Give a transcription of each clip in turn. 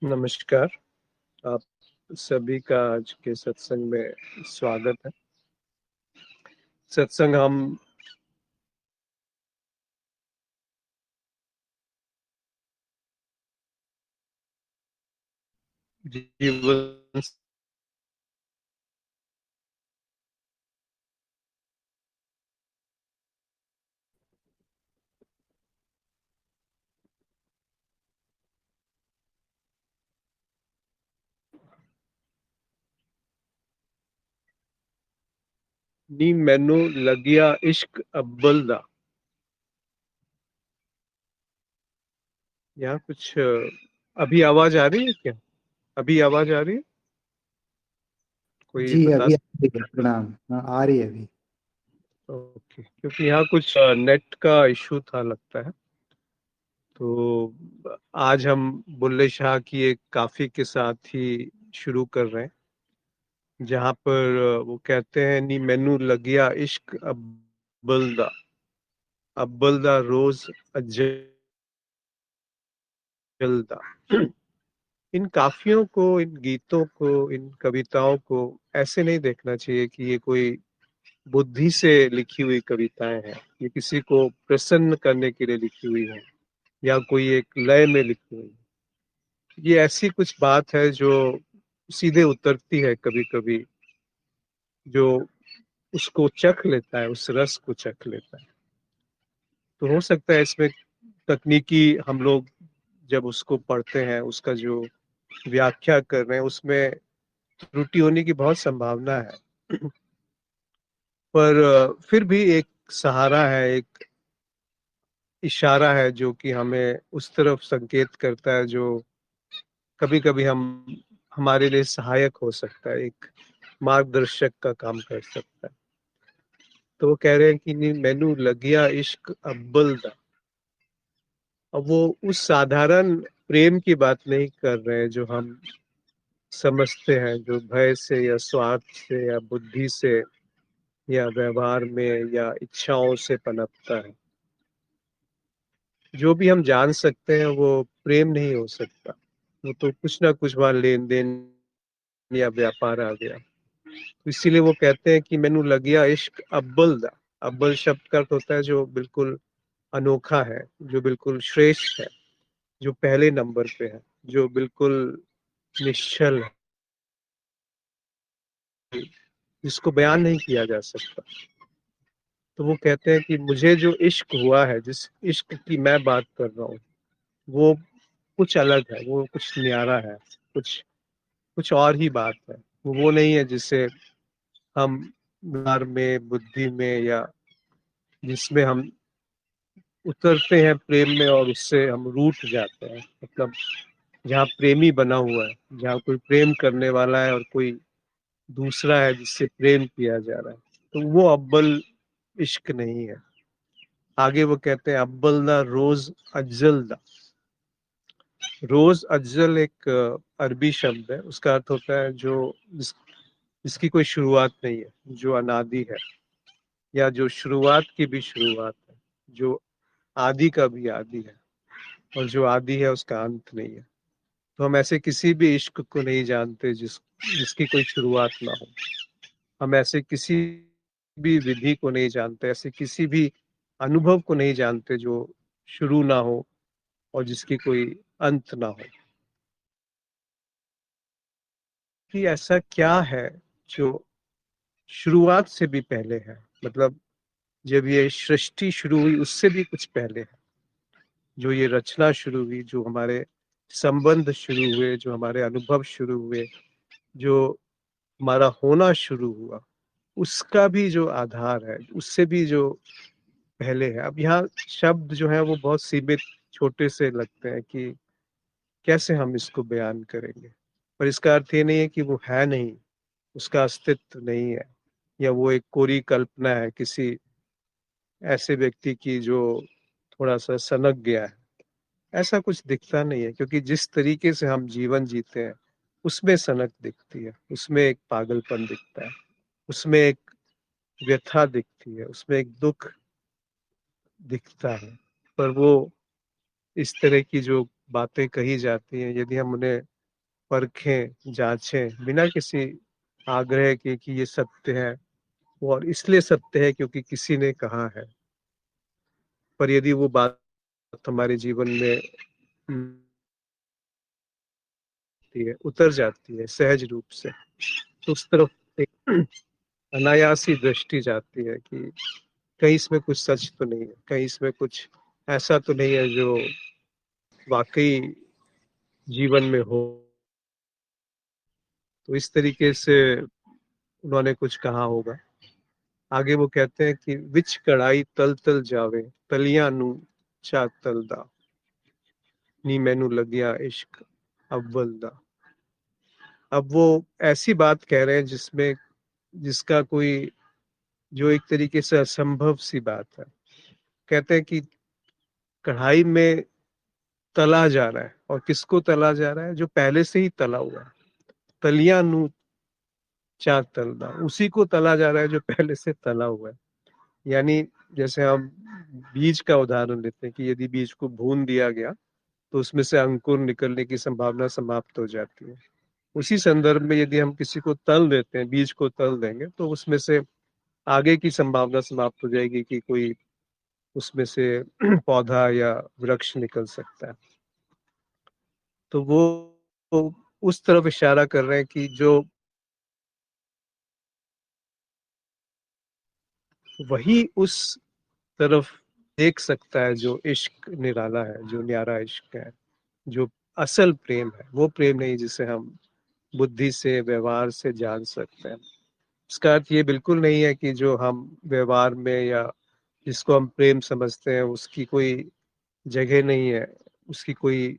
नमस्कार। आप सभी का आज के सत्संग में स्वागत है। सत्संग हम जीवन नी मैनू लगिया इश्क अव्वल दा। यहाँ कुछ अभी आवाज आ रही है क्या? अभी आवाज आ रही है? कोई जी बता अभी आ रही है, प्रणाम। हाँ, आ रही है अभी। ओके, क्योंकि यहाँ कुछ नेट का इशू था लगता है। तो आज हम बुल्ले शाह की एक काफी के साथ ही शुरू कर रहे हैं, जहाँ पर वो कहते हैं नी मैनू लगिया इश्क अव्वल दा, अव्वल दा रोज अजलदा। इन काफियों को, इन गीतों को, इन कविताओं को ऐसे नहीं देखना चाहिए कि ये कोई बुद्धि से लिखी हुई कविताएं हैं, ये किसी को प्रसन्न करने के लिए लिखी हुई है या कोई एक लय में लिखी हुई है। ये ऐसी कुछ बात है जो सीधे उतरती है कभी कभी, जो उसको चख लेता है, उस रस को चख लेता है। तो हो सकता है इसमें तकनीकी, हम लोग जब उसको पढ़ते हैं, उसका जो व्याख्या कर रहे हैं, उसमें त्रुटि होने की बहुत संभावना है। पर फिर भी एक सहारा है, एक इशारा है जो कि हमें उस तरफ संकेत करता है, जो कभी कभी हम हमारे लिए सहायक हो सकता है, एक मार्गदर्शक का काम कर सकता है। तो वो कह रहे हैं कि नी मैनू लगिया इश्क अव्वल दा। अब वो उस साधारण प्रेम की बात नहीं कर रहे हैं जो हम समझते हैं, जो भय से या स्वार्थ से या बुद्धि से या व्यवहार में या इच्छाओं से पनपता है। जो भी हम जान सकते हैं वो प्रेम नहीं हो सकता। वो तो कुछ ना कुछ वहां लेन देन या व्यापार आ गया। तो इसीलिए वो कहते हैं कि मैनू लगिया इश्क अव्वल दा। अव्वल शब्द का अर्थ होता है जो बिल्कुल अनोखा है, जो बिल्कुल श्रेष्ठ है, जो पहले नंबर पे है, जो बिल्कुल निश्चल है, जिसको बयान नहीं किया जा सकता। तो वो कहते हैं कि मुझे जो इश्क हुआ है, जिस इश्क की मैं बात कर रहा हूँ, वो कुछ अलग है, वो कुछ न्यारा है, कुछ कुछ और ही बात है। वो नहीं है जिसे हम व्यवहार में, बुद्धि में, या जिसमें हम उतरते हैं प्रेम में और उससे हम रूठ जाते हैं। मतलब जहाँ प्रेमी बना हुआ है, जहाँ कोई प्रेम करने वाला है और कोई दूसरा है जिससे प्रेम किया जा रहा है, तो वो अव्वल इश्क नहीं है। आगे वो कहते हैं अव्वल दा रोज अज्जल दा। रोज अज्जल एक अरबी शब्द है, उसका अर्थ होता है जो जिसकी कोई शुरुआत नहीं है, जो अनादि है, या जो शुरुआत की भी शुरुआत है, जो आदि का भी आदि है, और जो आदि है उसका अंत नहीं है। तो हम ऐसे किसी भी इश्क को नहीं जानते जिसकी कोई शुरुआत ना हो। हम ऐसे किसी भी विधि को नहीं जानते, ऐसे किसी भी अनुभव को नहीं जानते जो शुरू ना हो और जिसकी कोई अंत ना हो। कि ऐसा क्या है जो शुरुआत से भी पहले है, मतलब जब ये सृष्टि शुरू हुई उससे भी कुछ पहले है, जो ये रचना शुरू हुई, जो हमारे संबंध शुरू हुए, जो हमारे अनुभव शुरू हुए, जो हमारा होना शुरू हुआ, उसका भी जो आधार है, उससे भी जो पहले है। अब यहाँ शब्द जो है वो बहुत सीमित, छोटे से लगते हैं कि कैसे हम इसको बयान करेंगे। पर इसका अर्थ ये नहीं है कि वो है नहीं, उसका अस्तित्व नहीं है, या वो एक कोरी कल्पना है किसी ऐसे व्यक्ति की जो थोड़ा सा सनक गया है। ऐसा कुछ दिखता नहीं है, क्योंकि जिस तरीके से हम जीवन जीते हैं उसमें सनक दिखती है, उसमें एक पागलपन दिखता है, उसमें एक व्यथा दिखती है, उसमें एक दुख दिखता है। पर वो इस तरह की जो बातें कही जाती हैं, यदि हम उन्हें परखें, जांचें बिना किसी आग्रह के कि ये सत्य है, और इसलिए सत्य है क्योंकि किसी ने कहा है। पर यदि वो बात हमारे जीवन में उतर जाती है सहज रूप से, तो उस तरफ एक अनायासी दृष्टि जाती है कि कहीं इसमें कुछ सच तो नहीं है, कहीं इसमें कुछ ऐसा तो नहीं है जो वाकई जीवन में हो। तो इस तरीके से उन्होंने कुछ कहा होगा। आगे वो कहते हैं कि विच कढ़ाई तल तल जावे, तलियां नू चा तलदा, नी मैनू लगिया इश्क अव्वल दा। अब वो ऐसी बात कह रहे हैं जिसका कोई, जो एक तरीके से असंभव सी बात है। कहते हैं कि कढ़ाई में तला जा रहा है, और किसको तला जा रहा है? जो पहले से ही तला हुआ है। तलियां नू चा तलदा, उसी को तला जा रहा है जो पहले से तला हुआ है। यानी जैसे हम बीज का उदाहरण लेते हैं कि यदि बीज को भून दिया गया तो उसमें से अंकुर निकलने की संभावना समाप्त हो जाती है। उसी संदर्भ में यदि हम किसी को तल देते हैं, बीज को तल देंगे, तो उसमें से आगे की संभावना समाप्त हो जाएगी कि कोई उसमें से पौधा या वृक्ष निकल सकता है। तो वो उस तरफ इशारा कर रहे हैं कि जो वही उस तरफ देख सकता है जो इश्क निराला है, जो न्यारा इश्क है, जो असल प्रेम है। वो प्रेम नहीं जिसे हम बुद्धि से, व्यवहार से जान सकते हैं। इसका अर्थ ये बिल्कुल नहीं है कि जो हम व्यवहार में या जिसको हम प्रेम समझते हैं उसकी कोई जगह नहीं है, उसकी कोई,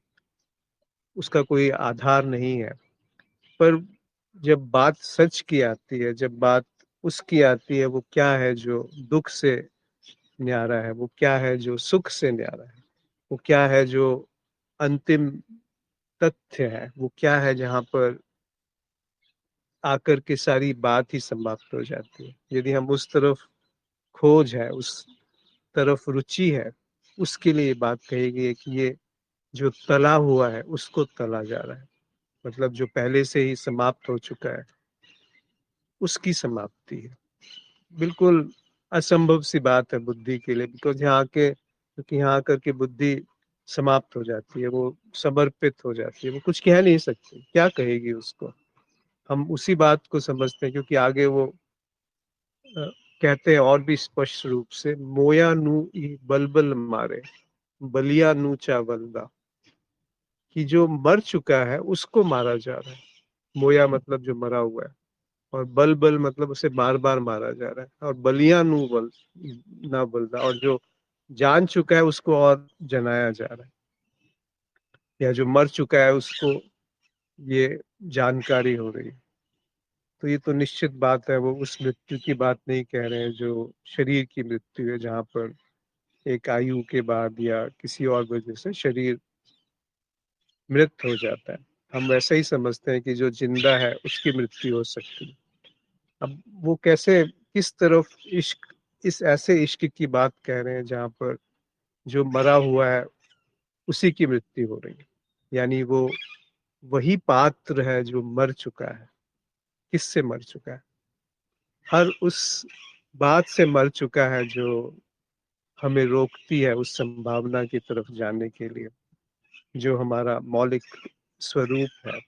उसका कोई आधार नहीं है। पर जब बात सच की आती है, जब बात उसकी आती है, वो क्या है जो दुख से न्यारा है, वो क्या है जो सुख से न्यारा है, वो क्या है जो अंतिम तथ्य है, वो क्या है जहां पर आकर के सारी बात ही समाप्त हो जाती है। यदि हम उस तरफ खोज है, उस तरफ रुचि है, उसके लिए बात कही गई है कि ये जो तला हुआ है उसको तला जा रहा है। मतलब जो पहले से ही समाप्त हो चुका है उसकी समाप्ति है। बिल्कुल असंभव सी बात है बुद्धि के लिए, बिकॉज यहाँ के, क्योंकि यहाँ आकर के बुद्धि समाप्त हो जाती है, वो समर्पित हो जाती है, वो कुछ कह नहीं सकती, क्या कहेगी उसको। हम उसी बात को समझते हैं क्योंकि आगे वो कहते हैं और भी स्पष्ट रूप से, मोया नू ई बलबल मारे, बलिया नू चावलदा, कि जो मर चुका है उसको मारा जा रहा है। मोया मतलब जो मरा हुआ है, और बल बल मतलब उसे बार बार मारा जा रहा है, और बलिया नू बल ना बलदा, और जो जान चुका है उसको और जनाया जा रहा है, या जो मर चुका है उसको ये जानकारी हो रही है। तो ये तो निश्चित बात है, वो उस मृत्यु की बात नहीं कह रहे हैं जो शरीर की मृत्यु है, जहाँ पर एक आयु के बाद या किसी और वजह से शरीर मृत हो जाता है। हम वैसे ही समझते हैं कि जो जिंदा है उसकी मृत्यु हो सकती है। अब वो कैसे, किस तरफ इश्क, इस ऐसे इश्क की बात कह रहे हैं जहाँ पर जो मरा हुआ है उसी की मृत्यु हो रही है। यानी वो वही पात्र है जो मर चुका है। किससे मर चुका है? हर उस बात से मर चुका है जो हमें रोकती है उस संभावना की तरफ जाने के लिए, जो हमारा मौलिक स्वरूप है।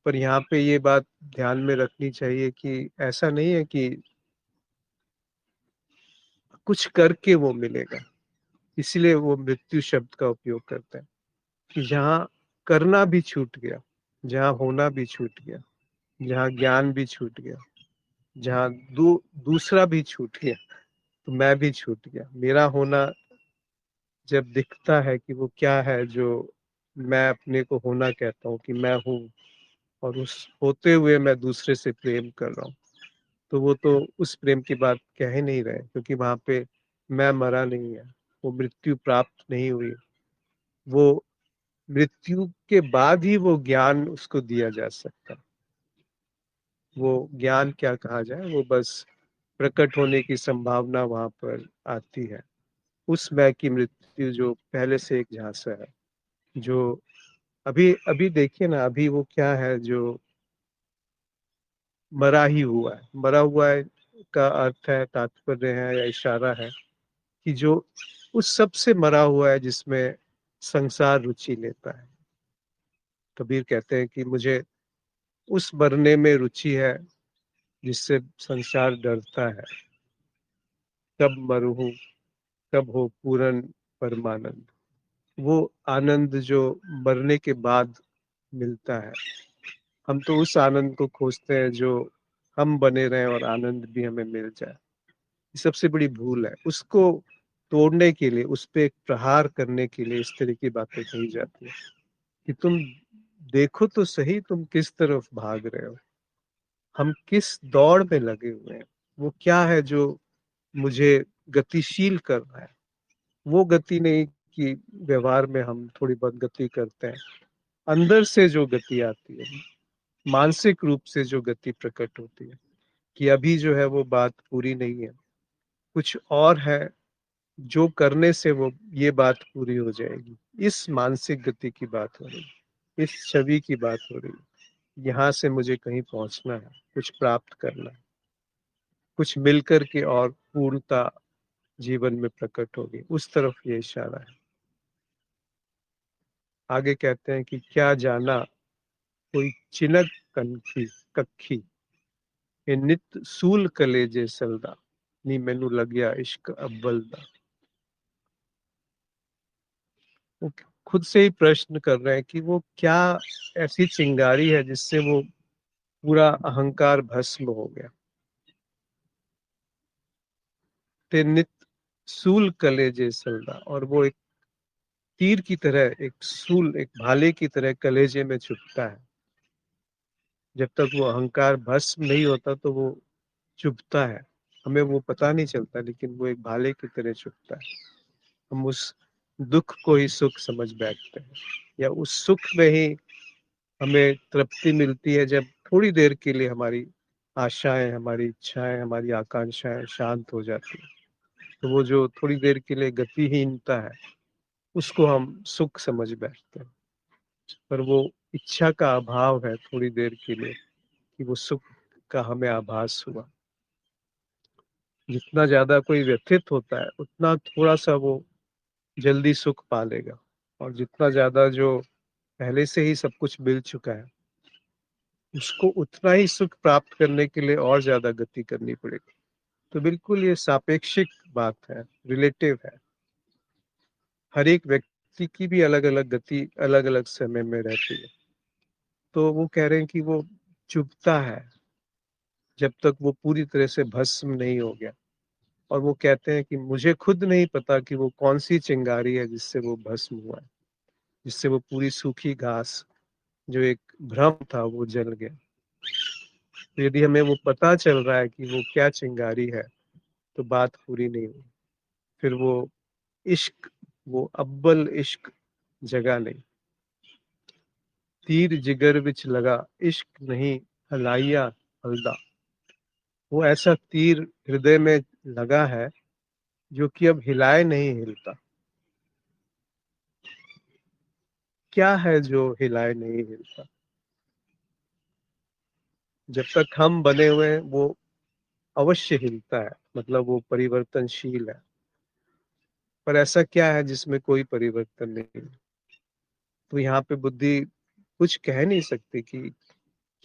पर यहाँ पे ये बात ध्यान में रखनी चाहिए कि ऐसा नहीं है कि कुछ करके वो मिलेगा, इसलिए वो मृत्यु शब्द का उपयोग करते हैं कि जहाँ करना भी छूट गया, जहाँ होना भी छूट गया, जहाँ ज्ञान भी छूट गया, जहाँ दूसरा भी छूट गया, तो मैं भी छूट गया। मेरा होना जब दिखता है कि वो क्या है जो मैं अपने को होना कहता हूँ कि मैं हूँ, और उस होते हुए मैं दूसरे से प्रेम कर रहा हूँ, तो वो तो उस प्रेम की बात कह ही नहीं रहे, क्योंकि वहां पे मैं मरा नहीं है, वो मृत्यु प्राप्त नहीं हुई। वो मृत्यु के बाद ही वो ज्ञान उसको दिया जा सकता है। वो ज्ञान क्या कहा जाए, वो बस प्रकट होने की संभावना वहां पर आती है। उस मैं की मृत्यु जो पहले से एक झांसा है, जो अभी अभी देखिए ना, अभी वो क्या है जो मरा ही हुआ है, मरा हुआ है का अर्थ है, तात्पर्य है या इशारा है कि जो उस सब से मरा हुआ है जिसमें संसार रुचि लेता है। कबीर कहते हैं कि मुझे उस मरने में रुचि है जिससे संसार डरता है। कब मरूं, कब हो पूर्ण परमानंद। वो आनंद जो मरने के बाद मिलता है, हम तो उस आनंद को खोजते हैं जो हम बने रहें और आनंद भी हमें मिल जाए। ये सबसे बड़ी भूल है। उसको तोड़ने के लिए, उस पे एक प्रहार करने के लिए इस तरह की बातें कही जाती है कि तुम देखो तो सही, तुम किस तरफ भाग रहे हो, हम किस दौड़ में लगे हुए हैं। वो क्या है जो मुझे गतिशील कर रहा है। वो गति नहीं कि व्यवहार में हम थोड़ी बहुत गति करते हैं। अंदर से जो गति आती है, मानसिक रूप से जो गति प्रकट होती है कि अभी जो है वो बात पूरी नहीं है, कुछ और है जो करने से वो ये बात पूरी हो जाएगी। इस मानसिक गति की बात हो रही है, इस छवि की बात हो रही है। यहाँ से मुझे कहीं पहुंचना है, कुछ प्राप्त करना है, कुछ मिलकर के और पूर्णता जीवन में प्रकट होगी। उस तरफ ये इशारा है। आगे कहते हैं कि क्या जाना कोई चिनक कनखी कखी, ये नित सूल कलेजे सलदा, नी मैनू लग गया इश्क अव्वल दा। वो खुद से ही प्रश्न कर रहे हैं कि वो क्या ऐसी चिंगारी है जिससे वो पूरा अहंकार भस्म हो गया। ते नित सूल कलेजे सलदा, और वो एक तीर की तरह, एक सूल, एक भाले की तरह कलेजे में चुभता है। जब तक वो अहंकार भस्म नहीं होता तो वो चुभता है, हमें वो पता नहीं चलता, लेकिन वो एक भाले की तरह चुभता है। हम उस दुख को ही सुख समझ बैठते हैं, या उस सुख में ही हमें तृप्ति मिलती है जब थोड़ी देर के लिए हमारी आशाएं, हमारी इच्छाएं, हमारी आकांक्षाएं शांत हो जाती है। तो वो जो थोड़ी देर के लिए गतिहीनता है, उसको हम सुख समझ बैठते हैं। पर वो इच्छा का अभाव है थोड़ी देर के लिए, कि वो सुख का हमें आभास हुआ। जितना ज्यादा कोई व्यथित होता है उतना थोड़ा सा वो जल्दी सुख पा लेगा, और जितना ज्यादा जो पहले से ही सब कुछ मिल चुका है उसको उतना ही सुख प्राप्त करने के लिए और ज्यादा गति करनी पड़ेगी। तो बिल्कुल ये सापेक्षिक बात है, रिलेटिव है। हर एक व्यक्ति की भी अलग अलग गति अलग अलग समय में रहती है। तो वो कह रहे हैं कि वो चुभता है जब तक वो पूरी तरह से भस्म नहीं हो गया। और वो कहते हैं कि मुझे खुद नहीं पता कि वो कौन सी चिंगारी है जिससे वो भस्म हुआ है, जिससे वो पूरी सूखी घास, जो एक भ्रम था, वो जल गया। तो यदि हमें वो पता चल रहा है कि वो क्या चिंगारी है, तो बात पूरी नहीं हुई। फिर वो इश्क, वो अव्वल इश्क जगा नहीं। तीर जिगर विच लगा, इश्क नहीं हलाइया हलदा। वो ऐसा तीर हृदय में लगा है जो कि अब हिलाए नहीं हिलता। क्या है जो हिलाए नहीं हिलता? जब तक हम बने हुए हैं वो अवश्य हिलता है, मतलब वो परिवर्तनशील है। पर ऐसा क्या है जिसमें कोई परिवर्तन नहीं है? तो यहाँ पे बुद्धि कुछ कह नहीं सकती कि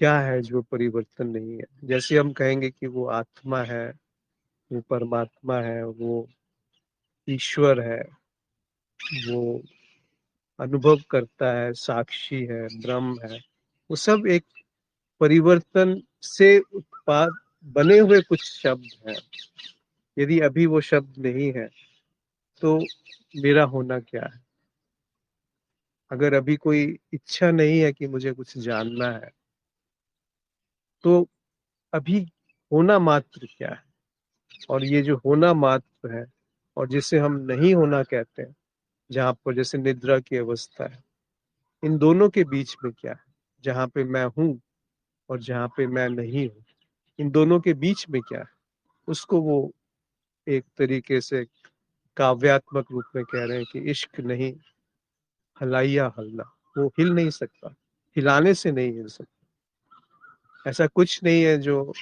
क्या है जो परिवर्तन नहीं है। जैसे हम कहेंगे कि वो आत्मा है, वो परमात्मा है, वो ईश्वर है, वो अनुभव करता है, साक्षी है, ब्रह्म है। वो सब एक परिवर्तन से उत्पाद बने हुए कुछ शब्द हैं। यदि अभी वो शब्द नहीं है तो मेरा होना क्या है? अगर अभी कोई इच्छा नहीं है कि मुझे कुछ जानना है, तो अभी होना मात्र क्या है? और ये जो होना मात्र है और जिसे हम नहीं होना कहते हैं, जहाँ पर जैसे निद्रा की अवस्था है, इन दोनों के बीच में क्या है? जहाँ पे मैं हूँ और जहाँ पे मैं नहीं हूँ, इन दोनों के बीच में क्या है? उसको वो एक तरीके से काव्यात्मक रूप में कह रहे हैं कि इश्क नहीं हलाइया हल्ला। वो हिल नहीं सकता, हिलाने से नहीं हिल सकता। ऐसा कुछ नहीं है जो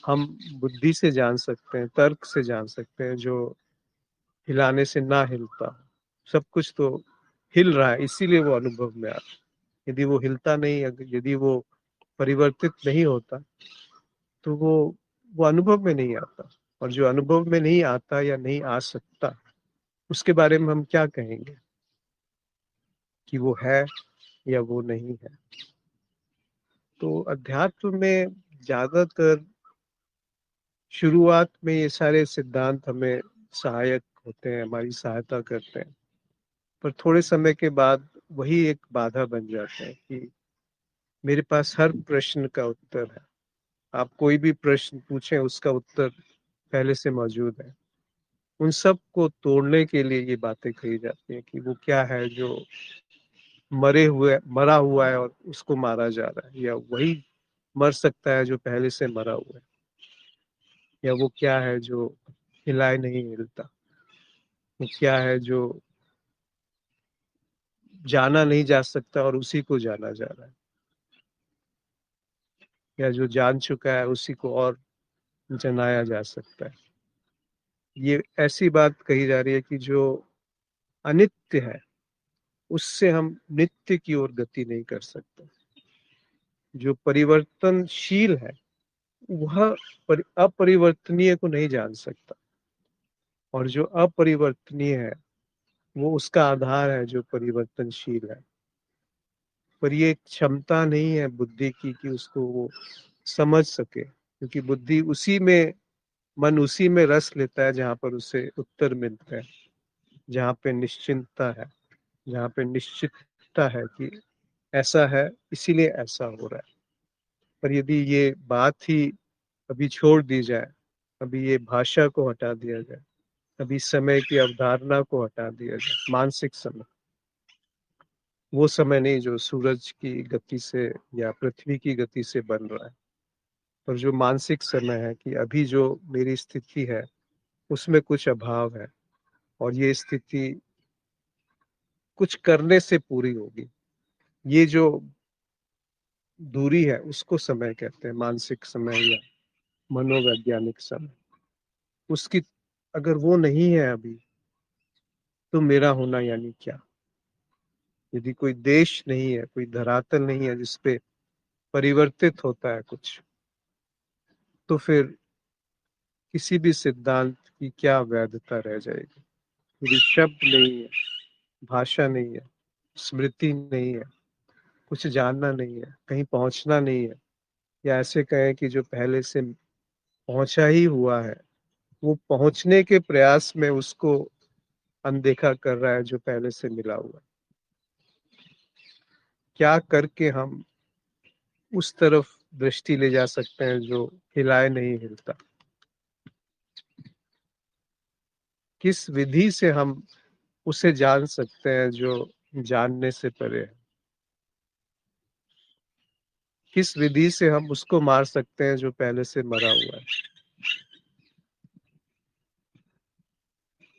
हम बुद्धि से जान सकते हैं, तर्क से जान सकते हैं, जो हिलाने से ना हिलता। सब कुछ तो हिल रहा है, इसीलिए वो अनुभव में आता। यदि वो हिलता नहीं, यदि वो परिवर्तित नहीं होता, तो वो अनुभव में नहीं आता। और जो अनुभव में नहीं आता या नहीं आ सकता, उसके बारे में हम क्या कहेंगे कि वो है या वो नहीं है। तो अध्यात्म में ज्यादातर शुरुआत में ये सारे सिद्धांत हमें सहायक होते हैं, हमारी सहायता करते हैं, पर थोड़े समय के बाद वही एक बाधा बन जाता है कि मेरे पास हर प्रश्न का उत्तर है। आप कोई भी प्रश्न पूछें, उसका उत्तर पहले से मौजूद है। उन सब को तोड़ने के लिए ये बातें कही जाती हैं कि वो क्या है जो मरा हुआ है और उसको मारा जा रहा है, या वही मर सकता है जो पहले से मरा हुआ है, या वो क्या है जो हिलाए नहीं हिलता, वो क्या है जो जाना नहीं जा सकता और उसी को जाना जा रहा है, या जो जान चुका है उसी को और जनाया जा सकता है। ये ऐसी बात कही जा रही है कि जो अनित्य है उससे हम नित्य की ओर गति नहीं कर सकते। जो परिवर्तनशील है वह अपरिवर्तनीय को नहीं जान सकता, और जो अपरिवर्तनीय है वो उसका आधार है जो परिवर्तनशील है। पर ये क्षमता नहीं है बुद्धि की कि उसको वो समझ सके, क्योंकि बुद्धि उसी में, मन उसी में रस लेता है जहाँ पर उसे उत्तर मिलता है, जहाँ पे निश्चिंतता है, जहाँ पे निश्चितता है कि ऐसा है इसीलिए ऐसा हो रहा है। पर यदि ये बात ही अभी छोड़ दी जाए, अभी ये भाषा को हटा दिया जाए, अभी समय की अवधारणा को हटा दिया जाए, मानसिक समय, वो समय नहीं जो सूरज की गति से या पृथ्वी की गति से बन रहा है, पर जो मानसिक समय है कि अभी जो मेरी स्थिति है उसमें कुछ अभाव है, और ये स्थिति कुछ करने से पूरी होगी। ये जो दूरी है उसको समय कहते हैं, मानसिक समय या मनोवैज्ञानिक समय। उसकी अगर वो नहीं है अभी, तो मेरा होना यानी क्या। यदि कोई देश नहीं है, कोई धरातल नहीं है जिसपे परिवर्तित होता है कुछ, तो फिर किसी भी सिद्धांत की क्या वैधता रह जाएगी। यदि शब्द नहीं है, भाषा नहीं है, स्मृति नहीं है, कुछ जानना नहीं है, कहीं पहुंचना नहीं है, या ऐसे कहें कि जो पहले से पहुंचा ही हुआ है, वो पहुंचने के प्रयास में उसको अनदेखा कर रहा है जो पहले से मिला हुआ है। क्या करके हम उस तरफ दृष्टि ले जा सकते हैं जो हिलाए नहीं हिलता। किस विधि से हम उसे जान सकते हैं जो जानने से परे है। किस विधि से हम उसको मार सकते हैं जो पहले से मरा हुआ है।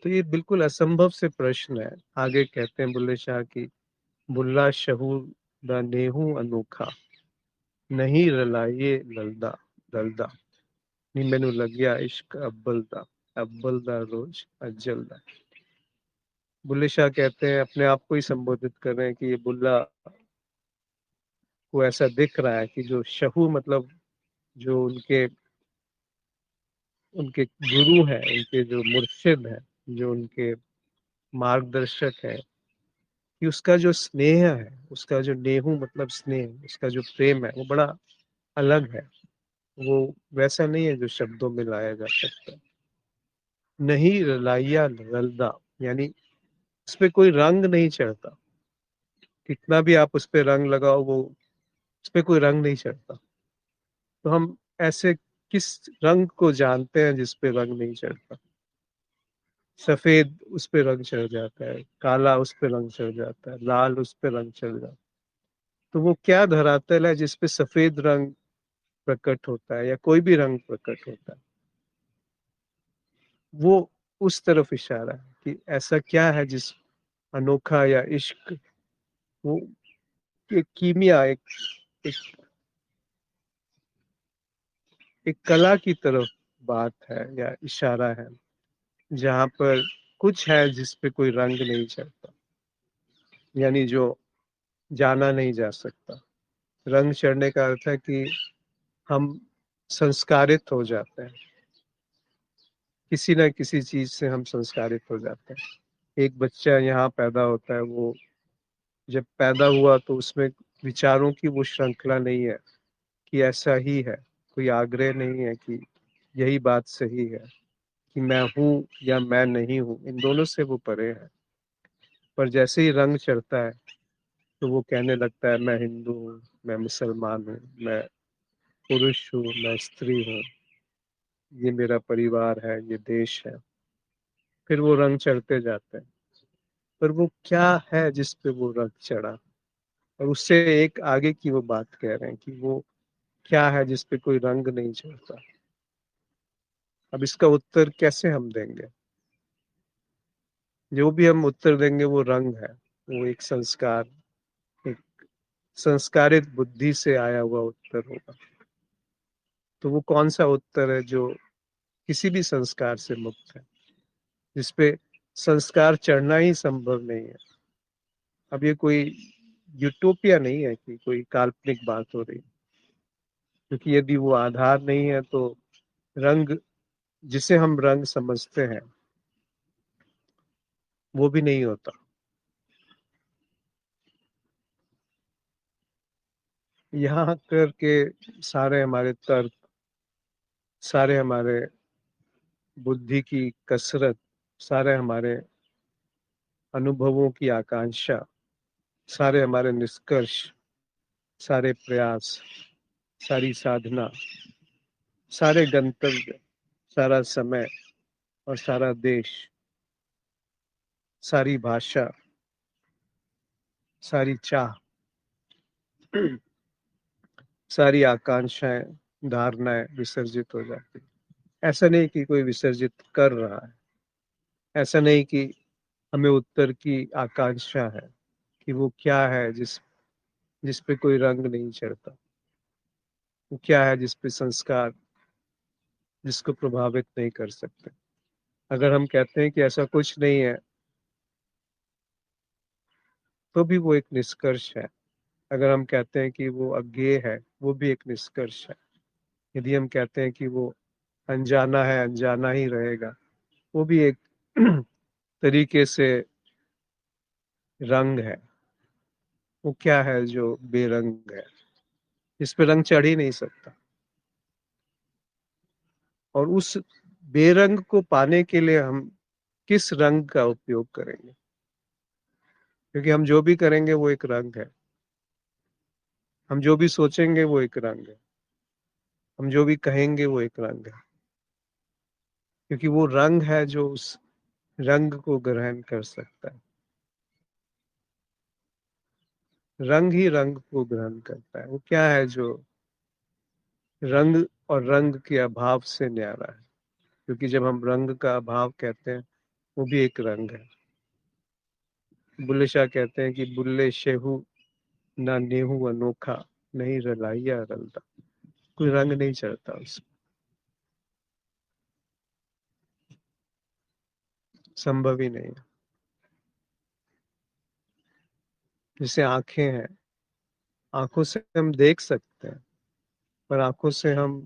तो ये बिल्कुल असंभव से प्रश्न है। आगे कहते हैं बुल्ले शाह की, बुल्ला शहूर दा नेहू अनोखा, नहीं रलाइए ललदा दलदा, नी मैनू लग्या इश्क अब्बल दा रोज अज्जल दा। बुल्ले शाह कहते हैं, अपने आप को ही संबोधित कर रहे हैं कि ये बुल्ला को ऐसा दिख रहा है कि जो शहू मतलब जो उनके उनके गुरु हैं, उनके जो मुर्शिद हैं, जो उनके मार्गदर्शक है, कि उसका जो स्नेह है, उसका जो नेहू मतलब स्नेह, उसका जो प्रेम है वो बड़ा अलग है। वो वैसा नहीं है जो शब्दों में लाया जा सकता। नहीं रलाइया रलदा, यानी उस पे कोई रंग नहीं चढ़ता। कितना भी आप उस पे रंग लगाओ, वो उस पे कोई रंग नहीं चढ़ता। तो हम ऐसे किस रंग को जानते हैं जिस पे रंग नहीं चढ़ता। सफेद उस पे रंग चढ़ जाता है, काला उस पे रंग चढ़ जाता है, लाल उस पे रंग चढ़ जाता है। तो वो क्या धरातल है जिस पे सफेद रंग प्रकट होता है या कोई भी रंग प्रकट होता है। वो उस तरफ इशारा है कि ऐसा क्या है जिस अनोखा या इश्क, वो एक कीमिया, एक, एक कला की तरफ बात है या इशारा है, जहाँ पर कुछ है जिस पे कोई रंग नहीं चढ़ता, यानी जो जाना नहीं जा सकता। रंग चढ़ने का अर्थ है कि हम संस्कारित हो जाते हैं, किसी ना किसी चीज से हम संस्कारित हो जाते हैं। एक बच्चा यहाँ पैदा होता है, वो जब पैदा हुआ तो उसमें विचारों की वो श्रृंखला नहीं है कि ऐसा ही है, कोई आग्रह नहीं है कि यही बात सही है, कि मैं हूँ या मैं नहीं हूँ, इन दोनों से वो परे है। पर जैसे ही रंग चढ़ता है तो वो कहने लगता है मैं हिंदू हूँ, मैं मुसलमान हूँ, मैं पुरुष हूँ, मैं स्त्री हूँ, ये मेरा परिवार है, ये देश है। फिर वो रंग चढ़ते जाते हैं। पर वो क्या है जिस पे वो रंग चढ़ा, और उससे एक आगे की वो बात कह रहे हैं कि वो क्या है जिस पे कोई रंग नहीं चढ़ता। अब इसका उत्तर कैसे हम देंगे? जो भी हम उत्तर देंगे वो रंग है, वो एक संस्कार, एक संस्कारित बुद्धि से आया हुआ उत्तर होगा। तो वो कौन सा उत्तर है जो किसी भी संस्कार से मुक्त है, जिसपे संस्कार चढ़ना ही संभव नहीं है? अब ये कोई यूटोपिया नहीं है कि कोई काल्पनिक बात हो रही, क्योंकि यदि वो आधार नहीं है तो रंग, जिसे हम रंग समझते हैं, वो भी नहीं होता। यहाँ करके सारे हमारे तर्क, सारे हमारे बुद्धि की कसरत, सारे हमारे अनुभवों की आकांक्षा, सारे हमारे निष्कर्ष, सारे प्रयास, सारी साधना, सारे गंतव्य, सारा समय और सारा देश, सारी भाषा, सारी चाह, सारी आकांक्षाएं, धारणाएं विसर्जित हो जाती। ऐसा नहीं कि कोई विसर्जित कर रहा है, ऐसा नहीं कि हमें उत्तर की आकांक्षा है कि वो क्या है जिस पे कोई रंग नहीं चढ़ता, वो क्या है जिस पे संस्कार जिसको प्रभावित नहीं कर सकते। अगर हम कहते हैं कि ऐसा कुछ नहीं है, तो भी वो एक निष्कर्ष है। अगर हम कहते हैं कि वो अज्ञेय है, वो भी एक निष्कर्ष है। यदि हम कहते हैं कि वो अनजाना है, अनजाना ही रहेगा, वो भी एक तरीके से रंग है। वो क्या है जो बेरंग है, इस पे रंग चढ़ ही नहीं सकता। और उस बेरंग को पाने के लिए हम किस रंग का उपयोग करेंगे? क्योंकि हम जो भी करेंगे वो एक रंग है, हम जो भी सोचेंगे वो एक रंग है, हम जो भी कहेंगे वो एक रंग है, क्योंकि वो रंग है जो उस रंग को ग्रहण कर सकता है। रंग ही रंग को ग्रहण करता है। वो क्या है जो रंग और रंग के अभाव से न्यारा है? क्योंकि जब हम रंग का अभाव कहते हैं, वो भी एक रंग है। बुल्ले शाह कहते हैं कि बुल्ले शेहू ना नेहू अनोखा, नहीं रलाइया रलता। कोई रंग नहीं चढ़ता उसमें, संभव ही नहीं है। जैसे आंखें हैं, आंखों से हम देख सकते हैं, पर आंखों से हम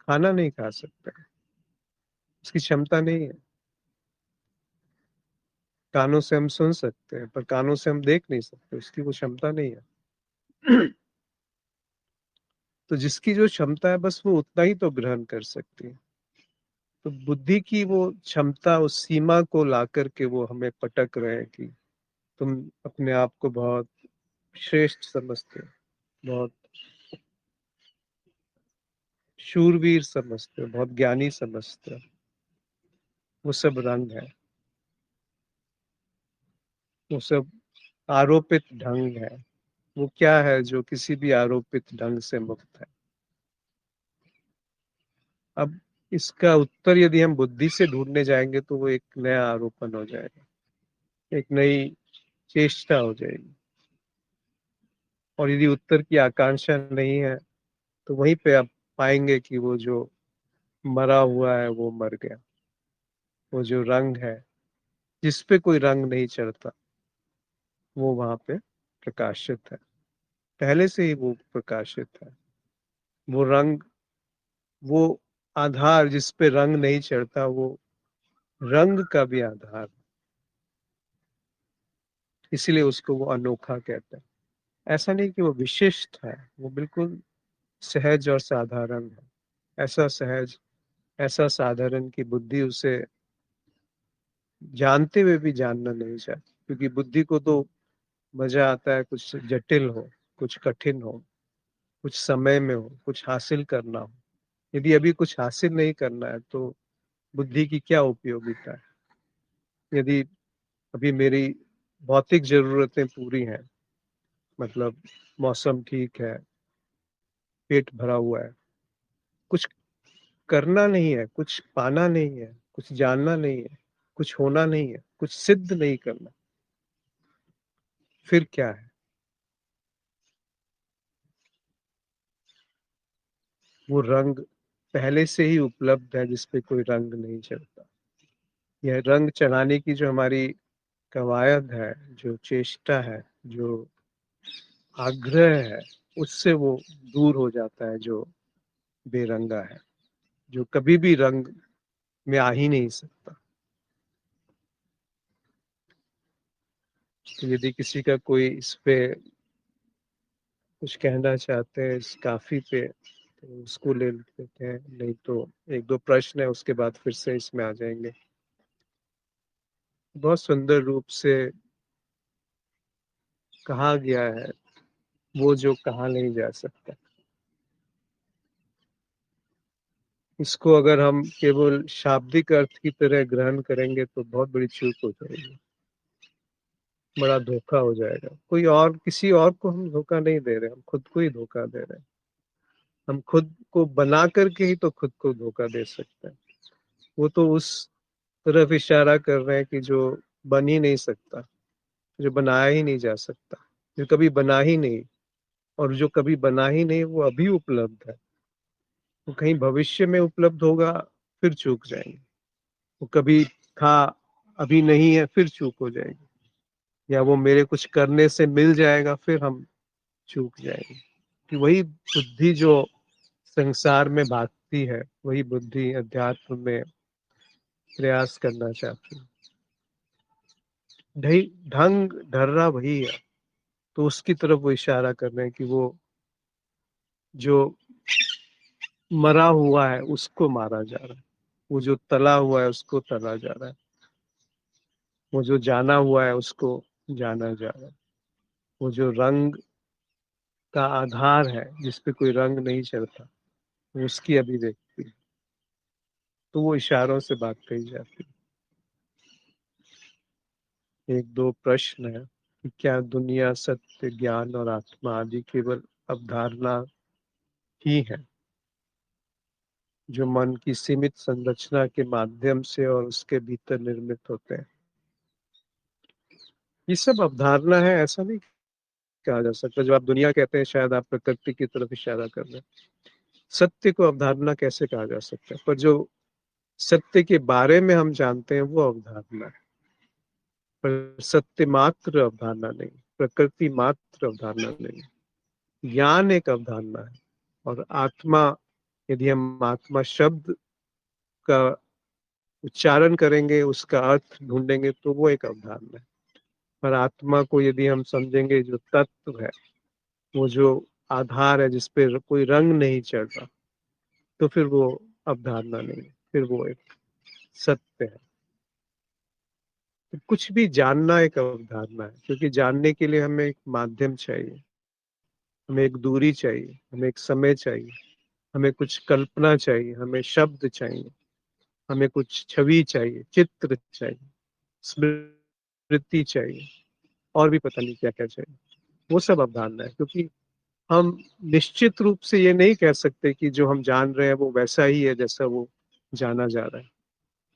खाना नहीं खा सकते, उसकी क्षमता नहीं है। कानों से हम सुन सकते हैं, पर कानों से हम देख नहीं सकते, उसकी वो क्षमता नहीं है। तो जिसकी जो क्षमता है, बस वो उतना ही तो ग्रहण कर सकती है। तो बुद्धि की वो क्षमता, उस सीमा को ला करके वो हमें पटक रहे हैं कि तुम अपने आप को बहुत श्रेष्ठ समझते हो, बहुत शूरवीर समझते हो, बहुत ज्ञानी समझते हो। वो सब रंग है, वो सब आरोपित ढंग है। वो क्या है जो किसी भी आरोपित ढंग से मुक्त है? अब इसका उत्तर यदि हम बुद्धि से ढूंढने जाएंगे तो वो एक नया आरोपण हो जाएगा, एक नई चेष्टा हो जाएगी। और यदि उत्तर की आकांक्षा नहीं है तो वहीं पे आप पाएंगे कि वो जो मरा हुआ है वो मर गया। वो जो रंग है जिस पे कोई रंग नहीं चढ़ता वो वहां पे प्रकाशित है, पहले से ही वो प्रकाशित है। वो रंग, वो आधार जिस पे रंग नहीं चढ़ता, वो रंग का भी आधार, इसीलिए उसको वो अनोखा कहते हैं। ऐसा नहीं कि वो विशिष्ट है, वो बिल्कुल सहज और साधारण है। ऐसा सहज, ऐसा साधारण कि बुद्धि उसे जानते हुए भी जानना नहीं चाहती, क्योंकि बुद्धि को तो मजा आता है कुछ जटिल हो, कुछ कठिन हो, कुछ समय में हो, कुछ हासिल करना हो। यदि अभी कुछ हासिल नहीं करना है तो बुद्धि की क्या उपयोगिता है। यदि अभी मेरी भौतिक जरूरतें पूरी हैं, मतलब मौसम ठीक है, पेट भरा हुआ है, कुछ करना नहीं है, कुछ पाना नहीं है, कुछ जानना नहीं है, कुछ होना नहीं है, कुछ सिद्ध नहीं करना, फिर क्या है। वो रंग पहले से ही उपलब्ध है जिस पे कोई रंग नहीं चढ़ता। यह रंग चढ़ाने की जो हमारी कवायद है, जो चेष्टा है, जो आग्रह है, उससे वो दूर हो जाता है जो बेरंगा है, जो कभी भी रंग में आ ही नहीं सकता। तो यदि किसी का कोई इस पे कुछ कहना चाहते हैं इस काफी पे, तो उसको ले लेते हैं, नहीं तो एक दो प्रश्न है उसके बाद फिर से इसमें आ जाएंगे। बहुत सुंदर रूप से कहा गया है वो जो कहा नहीं जा सकता। इसको अगर हम केवल शाब्दिक अर्थ की तरह ग्रहण करेंगे तो बहुत बड़ी चूक हो जाएगी, बड़ा धोखा हो जाएगा। कोई और, किसी और को हम धोखा नहीं दे रहे, हम खुद को ही धोखा दे रहे हैं। हम खुद को बना करके ही तो खुद को धोखा दे सकते हैं। वो तो उस तरफ इशारा कर रहे हैं कि जो बन ही नहीं सकता, जो बनाया ही नहीं जा सकता, जो कभी बना ही नहीं। और जो कभी बना ही नहीं वो अभी उपलब्ध है, वो कहीं भविष्य में उपलब्ध होगा, फिर चूक जाएंगे। वो कभी था, अभी नहीं है, फिर चूक हो जाएगी। या वो मेरे कुछ करने से मिल जाएगा, फिर हम चूक जाएंगे। कि वही बुद्धि जो संसार में भागती है, वही बुद्धि अध्यात्म में प्रयास करना चाहती है। ढंग ढर्रा वही है, तो उसकी तरफ वो इशारा कर रहे हैं कि वो जो मरा हुआ है उसको मारा जा रहा है, वो जो तला हुआ है उसको तला जा रहा है, वो जो जाना हुआ है उसको जाना जा रहा है। वो जो रंग का आधार है जिस पे कोई रंग नहीं चढ़ता, वो उसकी अभिव्यक्ति है। तो वो इशारों से बात कही जाती है। एक दो प्रश्न है कि क्या दुनिया, सत्य, ज्ञान और आत्मा आदि केवल अवधारणा ही है जो मन की सीमित संरचना के माध्यम से और उसके भीतर निर्मित होते हैं। ये सब अवधारणा है, ऐसा नहीं कहा जा सकता। जब आप दुनिया कहते हैं शायद आप प्रकृति की तरफ इशारा कर रहे हैं। सत्य को अवधारणा कैसे कहा जा सकता है? पर जो सत्य के बारे में हम जानते हैं वो अवधारणा है। पर सत्य मात्र अवधारणा नहीं, प्रकृति मात्र अवधारणा नहीं, ज्ञान एक अवधारणा है। और आत्मा, यदि हम आत्मा शब्द का उच्चारण करेंगे, उसका अर्थ ढूंढेंगे, तो वो एक अवधारणा है। पर आत्मा को यदि हम समझेंगे, जो तत्व है, वो जो आधार है जिस पे कोई रंग नहीं चढ़ रहा, तो फिर वो अवधारणा नहीं, फिर वो एक सत्य है। तो कुछ भी जानना एक अवधारणा है, क्योंकि जानने के लिए हमें एक माध्यम चाहिए, हमें एक दूरी चाहिए, हमें एक समय चाहिए, हमें कुछ कल्पना चाहिए, हमें शब्द चाहिए, हमें कुछ छवि चाहिए, चित्र चाहिए, स्मृति चाहिए, और भी पता नहीं क्या क्या चाहिए। वो सब अवधारणा है, क्योंकि हम निश्चित रूप से ये नहीं कह सकते कि जो हम जान रहे हैं वो वैसा ही है जैसा वो जाना जा रहा है।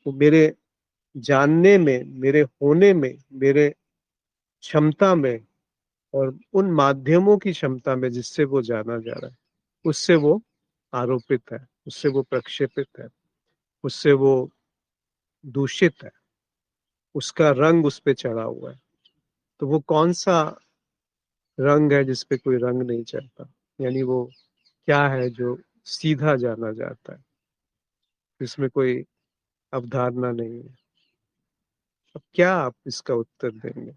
वो मेरे जानने में, मेरे होने में, मेरे क्षमता में और उन माध्यमों की क्षमता में जिससे वो जाना जा रहा है, उससे वो आरोपित है, उससे वो प्रक्षेपित है, उससे वो दूषित है, उसका रंग उस पे चढ़ा हुआ है। तो वो कौन सा रंग है जिस पे कोई रंग नहीं चढ़ता? यानी वो क्या है जो सीधा जाना जाता है, जिसमें कोई अवधारणा नहीं है? अब क्या आप इसका उत्तर देंगे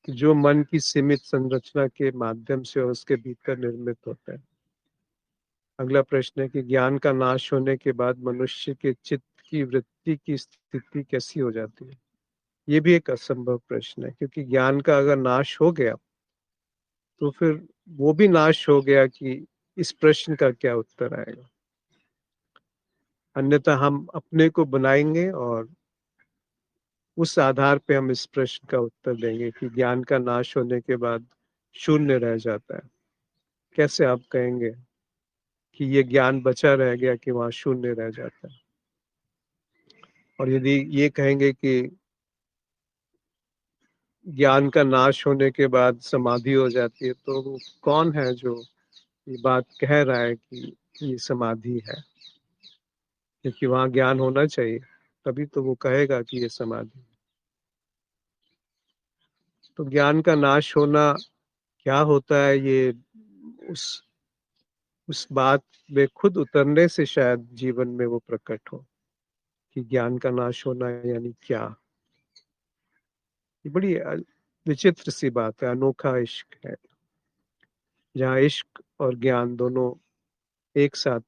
कि जो मन की सीमित संरचना के माध्यम से और उसके भीतर निर्मित होता है? अगला प्रश्न है कि ज्ञान का नाश होने के बाद मनुष्य के चित्त की वृत्ति की स्थिति कैसी हो जाती है? ये भी एक असंभव प्रश्न है, क्योंकि ज्ञान का अगर नाश हो गया तो फिर वो भी नाश हो गया कि इस प्रश्न का क्या उत्तर आएगा? अन्यथा हम अपने को बनाएंगे और उस आधार पे हम इस प्रश्न का उत्तर देंगे कि ज्ञान का नाश होने के बाद शून्य रह जाता है। कैसे आप कहेंगे कि ये ज्ञान बचा रह गया कि वहां शून्य रह जाता है? और यदि ये कहेंगे कि ज्ञान का नाश होने के बाद समाधि हो जाती है, तो वो कौन है जो ये बात कह रहा है कि ये समाधि है? क्योंकि वहां ज्ञान होना चाहिए, तभी तो वो कहेगा कि ये समाधि है। तो ज्ञान का नाश होना क्या होता है, ये उस उस बात में खुद उतरने से शायद जीवन में वो प्रकट हो कि ज्ञान का नाश होना यानी क्या। ये बड़ी विचित्र सी बात है, अनोखा इश्क है, जहाँ इश्क और ज्ञान दोनों एक साथ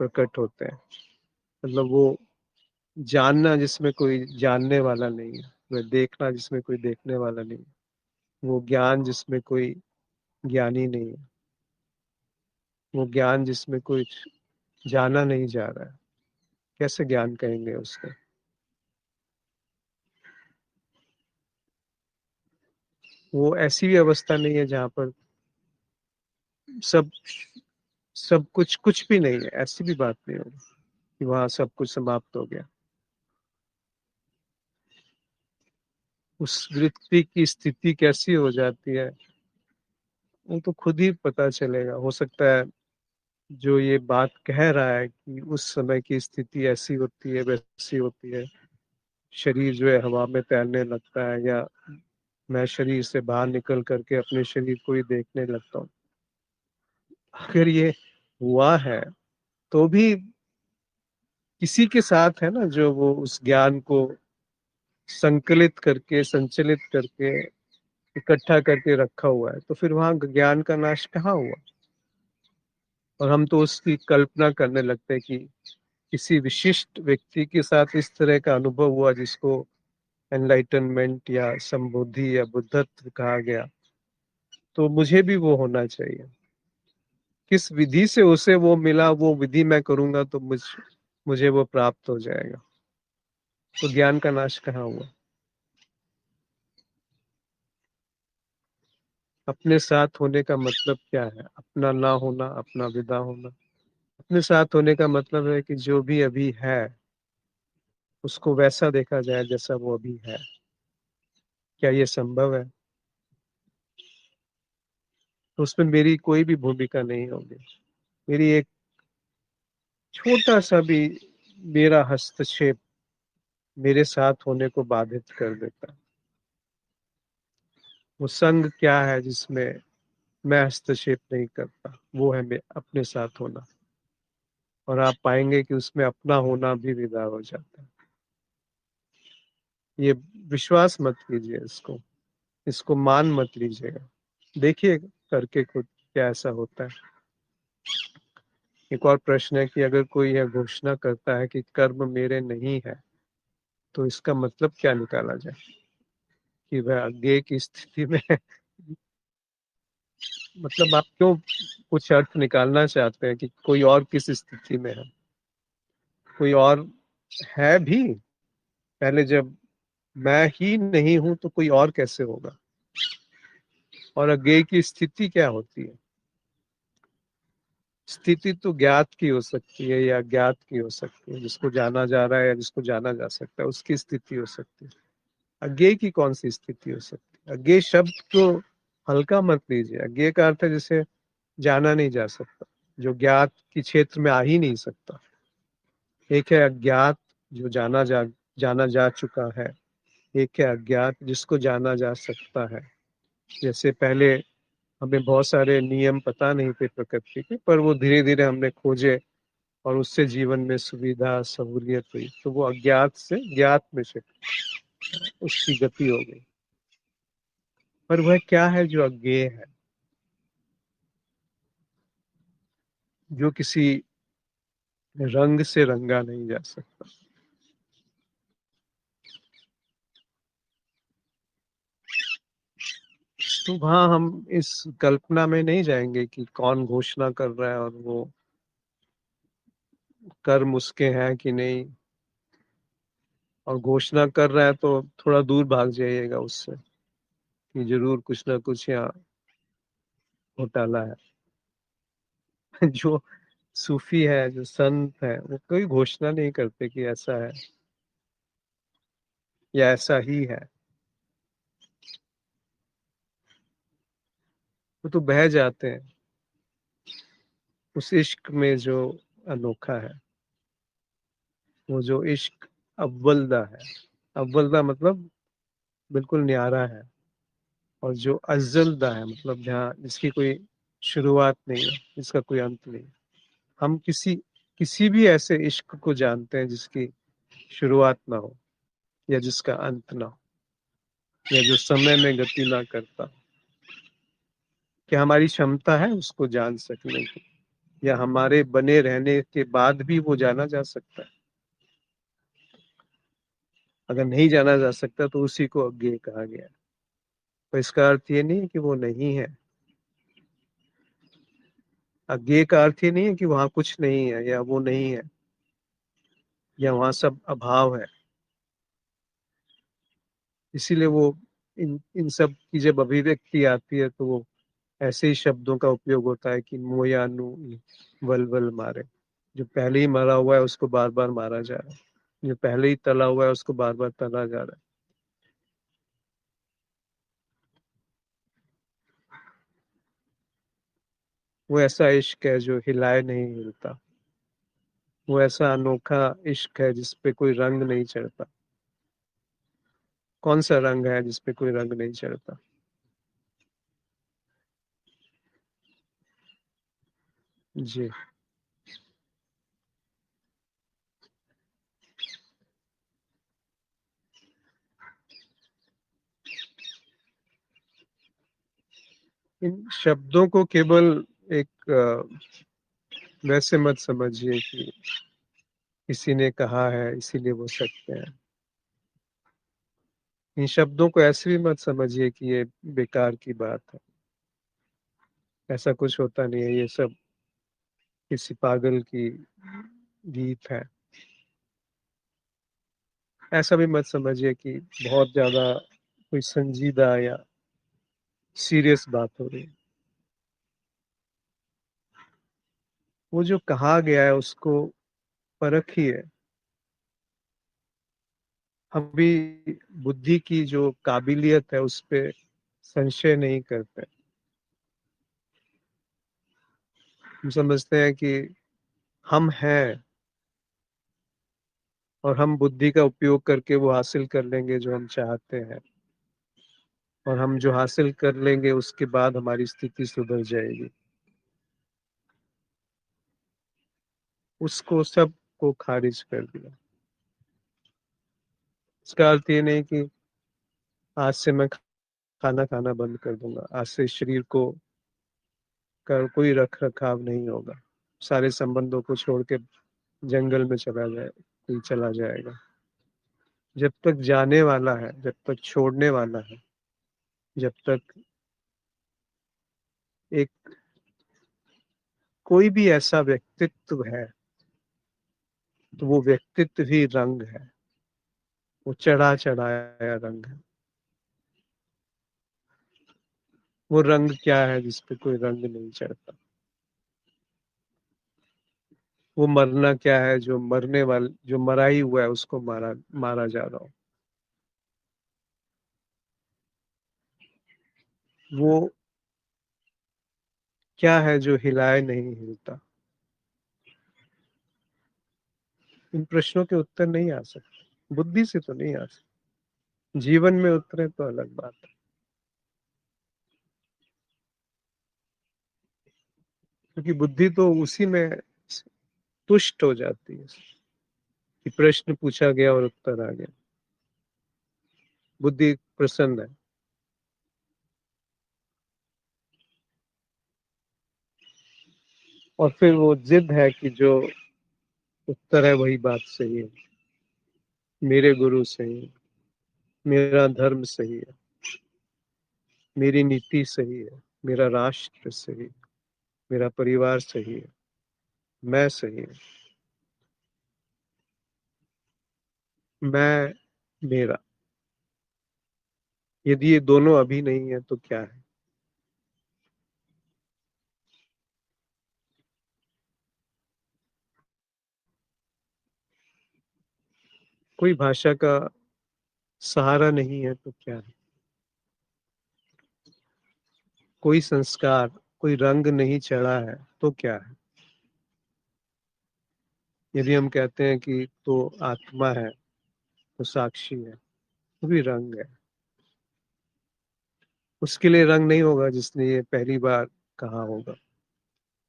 प्रकट होते हैं। मतलब वो जानना जिसमें कोई जानने वाला नहीं है, वो देखना जिसमें कोई देखने वाला नहीं है, वो ज्ञान जिसमें कोई ज्ञानी नहीं है, वो ज्ञान जिसमें कोई जाना नहीं जा रहा है, कैसे ज्ञान कहेंगे उसको? वो ऐसी भी अवस्था नहीं है जहाँ पर सब सब कुछ भी नहीं है, ऐसी भी बात नहीं होगी कि वहां सब कुछ समाप्त हो गया। उस वृत्ति की स्थिति कैसी हो जाती है, वो तो खुद ही पता चलेगा। हो सकता है जो ये बात कह रहा है कि उस समय की स्थिति ऐसी होती है, वैसी होती है, शरीर जो है हवा में तैरने लगता है, या मैं शरीर से बाहर निकल करके अपने शरीर को ही देखने लगता हूँ। अगर ये हुआ है तो भी किसी के साथ है ना, जो वो उस ज्ञान को संकलित करके, संचलित करके, इकट्ठा करके रखा हुआ है, तो फिर वहां ज्ञान का नाश कहाँ हुआ? और हम तो उसकी कल्पना करने लगते हैं कि किसी विशिष्ट व्यक्ति के साथ इस तरह का अनुभव हुआ जिसको एनलाइटनमेंट या संबुद्धि या बुद्धत्व कहा गया, तो मुझे भी वो होना चाहिए। किस विधि से उसे वो मिला, वो विधि मैं करूंगा तो मुझे वो प्राप्त हो जाएगा। तो ज्ञान का नाश कहाँ हुआ? अपने साथ होने का मतलब क्या है? अपना ना होना, अपना विदा होना। अपने साथ होने का मतलब है कि जो भी अभी है उसको वैसा देखा जाए जैसा वो अभी है। क्या ये संभव है? तो उसमें मेरी कोई भी भूमिका नहीं होगी। मेरी एक छोटा सा भी मेरा हस्तक्षेप मेरे साथ होने को बाधित कर देता है। वो संग क्या है जिसमें मैं हस्तक्षेप नहीं करता? वो है अपने साथ होना। और आप पाएंगे कि उसमें अपना होना भी विदा हो जाता है। ये विश्वास मत कीजिए, इसको इसको मान मत लीजिएगा। देखिए करके खुद क्या ऐसा होता है। एक और प्रश्न है कि अगर कोई यह घोषणा करता है कि कर्म मेरे नहीं है, तो इसका मतलब क्या निकाला जाए? कि वह अज्ञेय की स्थिति में है? मतलब आप क्यों कुछ अर्थ निकालना चाहते हैं कि कोई और किस स्थिति में है? कोई और है भी? पहले जब मैं ही नहीं हूं तो कोई और कैसे होगा? और अज्ञेय की स्थिति क्या होती है? स्थिति तो ज्ञात की हो सकती है या अज्ञात की हो सकती है। जिसको जाना जा रहा है या जिसको जाना जा सकता है, उसकी स्थिति हो सकती है। अज्ञेय की कौन सी स्थिति हो सकती है? अज्ञेय शब्द को हल्का मत लीजिए। अज्ञेय का अर्थ है जिसे जाना नहीं जा सकता, जो ज्ञात के क्षेत्र में आ ही नहीं सकता। एक है अज्ञात जो जाना जा चुका है, एक है अज्ञात जिसको जाना जा सकता है। जैसे पहले हमें बहुत सारे नियम पता नहीं थे प्रकृति के, पर वो धीरे धीरे हमने खोजे और उससे जीवन में सुविधा सहूलियत हुई, तो वो अज्ञात से ज्ञात में से उसकी गति हो गई। पर वह क्या है जो अज्ञेय है, जो किसी रंग से रंगा नहीं जा सकता? तो वहां हम इस कल्पना में नहीं जाएंगे कि कौन घोषणा कर रहा है और वो कर्म उसके हैं कि नहीं, और घोषणा कर रहा है तो थोड़ा दूर भाग जाइएगा उससे कि जरूर कुछ ना कुछ यहाँ घोटाला है। जो सूफी है, जो संत है, वो कोई घोषणा नहीं करते कि ऐसा है या ऐसा ही है। वो तो बह जाते हैं उस इश्क में जो अनोखा है, वो जो इश्क अव्वलदा है। अव्वलदा मतलब बिल्कुल न्यारा है, और जो अज्जलदा है मतलब जहाँ जिसकी कोई शुरुआत नहीं है, जिसका कोई अंत नहीं। हम किसी भी ऐसे इश्क को जानते हैं जिसकी शुरुआत ना हो, या जिसका अंत ना हो, या जो समय में गति ना करता। क्या हमारी क्षमता है उसको जान सकने की, या हमारे बने रहने के बाद भी वो जाना जा सकता है? अगर नहीं जाना जा सकता तो उसी को अज्ञेय कहा गया है। तो इसका अर्थ ये नहीं है कि वो नहीं है। अज्ञेय का अर्थ ये नहीं है कि वहां कुछ नहीं है या वो नहीं है या वहां सब अभाव है। इसीलिए वो इन सब की जब अभिव्यक्ति आती है तो वो ऐसे ही शब्दों का उपयोग होता है कि मोयानु वल वल मारे। जो पहले ही मरा हुआ है उसको बार बार मारा जा रहा है, जो पहले ही तला हुआ है उसको बार बार तला जा रहा है। वो ऐसा इश्क है जो हिलाए नहीं हिलता। वो ऐसा अनोखा इश्क है जिसपे कोई रंग नहीं चढ़ता। कौन सा रंग है जिसपे कोई रंग नहीं चढ़ता? जी। इन शब्दों को केवल एक वैसे मत समझिए कि किसी ने कहा है इसीलिए वो सत्य है। इन शब्दों को ऐसे भी मत समझिए कि ये बेकार की बात है। ऐसा कुछ होता नहीं है, ये सब किसी पागल की गीत है। ऐसा भी मत समझिए कि बहुत ज्यादा कोई संजीदा या सीरियस बात हो रही है। वो जो कहा गया है उसको परखिए। हम भी बुद्धि की जो काबिलियत है उस पे संशय नहीं करते। हम समझते हैं कि हम हैं और हम बुद्धि का उपयोग करके वो हासिल कर लेंगे जो हम चाहते हैं, और हम जो हासिल कर लेंगे उसके बाद हमारी स्थिति सुधर जाएगी। उसको सब को खारिज कर दिया। इसका अर्थ ये नहीं कि आज से मैं खाना खाना बंद कर दूंगा, आज से शरीर को का कोई रख रखाव नहीं होगा, सारे संबंधों को छोड़ के जंगल में चला जाएगा। जब तक जाने वाला है, जब तक छोड़ने वाला है, जब तक एक कोई भी ऐसा व्यक्तित्व है, तो वो व्यक्तित्व ही रंग है। वो चढ़ा चढ़ाया रंग है। वो रंग क्या है जिसपे कोई रंग नहीं चढ़ता? वो मरना क्या है जो मरने वाले जो मरा ही हुआ है उसको मारा मारा जा रहा हो? वो क्या है जो हिलाए नहीं हिलता? इन प्रश्नों के उत्तर नहीं आ सकते, बुद्धि से तो नहीं आ सकते। जीवन में उतरे तो अलग बात है। क्योंकि बुद्धि तो उसी में तुष्ट हो जाती है कि प्रश्न पूछा गया और उत्तर आ गया। बुद्धि प्रसन्न है। और फिर वो जिद है कि जो उत्तर है वही बात सही है, मेरे गुरु सही है, मेरा धर्म सही है, मेरी नीति सही है, मेरा राष्ट्र सही है, मेरा परिवार सही है, मैं सही है, मैं, मेरा। यदि ये दोनों अभी नहीं है तो क्या है? कोई भाषा का सहारा नहीं है तो क्या है? कोई संस्कार, कोई रंग नहीं चढ़ा है तो क्या है? यदि हम कहते हैं कि तो आत्मा है, तो साक्षी है, वो भी रंग है। उसके लिए रंग नहीं होगा जिसने ये पहली बार कहा होगा,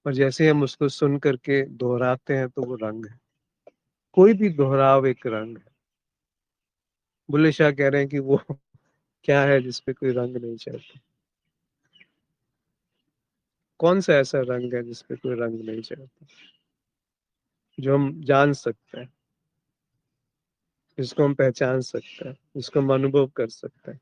पर जैसे हम उसको सुन करके दोहराते हैं तो वो रंग है। कोई भी दोहराव एक रंग है। बुल्ले शाह कह रहे हैं कि वो क्या है जिसपे कोई रंग नहीं चढ़ता? कौन सा ऐसा रंग है जिसपे कोई रंग नहीं चढ़ता, जो हम जान सकते हैं, जिसको हम पहचान सकते हैं, जिसको हम अनुभव कर सकते हैं?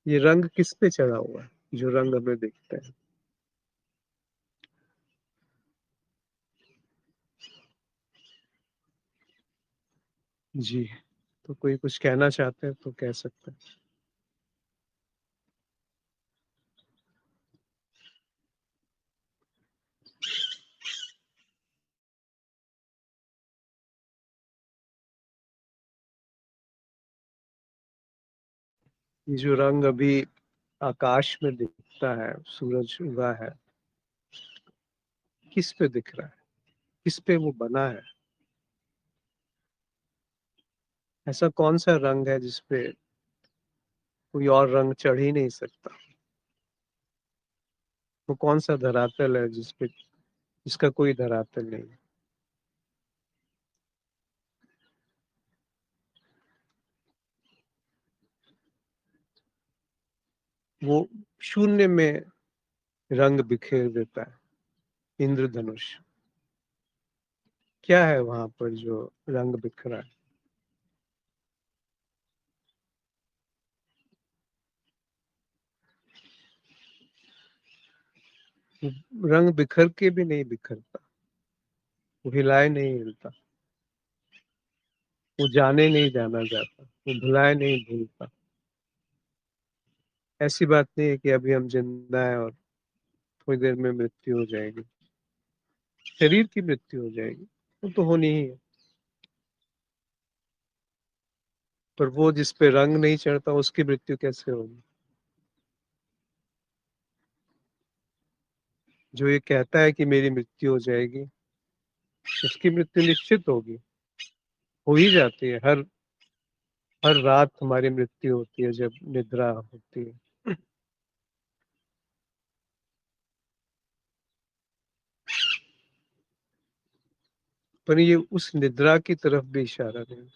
ये रंग किस पे चढ़ा हुआ है जो रंग हमें दिखते हैं? जी। तो कोई कुछ कहना चाहते हैं तो कह सकते हैं। ये जो रंग अभी आकाश में दिखता है, सूरज उगा है, किस पे दिख रहा है? किस पे वो बना है? ऐसा कौन सा रंग है जिसपे कोई और रंग चढ़ ही नहीं सकता? वो कौन सा धरातल है जिसपे, जिसका कोई धरातल नहीं? वो शून्य में रंग बिखेर देता है, इंद्रधनुष। क्या है वहां पर जो रंग बिखरा है? रंग बिखर के भी नहीं बिखरता, वो हिलाए नहीं हिलता, वो जाने नहीं जाना जाता, वो भुलाए नहीं भूलता। ऐसी बात नहीं है कि अभी हम जिंदा है और थोड़ी देर में मृत्यु हो जाएगी, शरीर की मृत्यु हो जाएगी, वो तो होनी ही है। पर वो जिस पे रंग नहीं चढ़ता उसकी मृत्यु कैसे होगी? जो ये कहता है कि मेरी मृत्यु हो जाएगी, उसकी मृत्यु निश्चित होगी, हो ही जाती है। हर हर रात हमारी मृत्यु होती है जब निद्रा होती है। पर ये उस निद्रा की तरफ भी इशारा नहीं,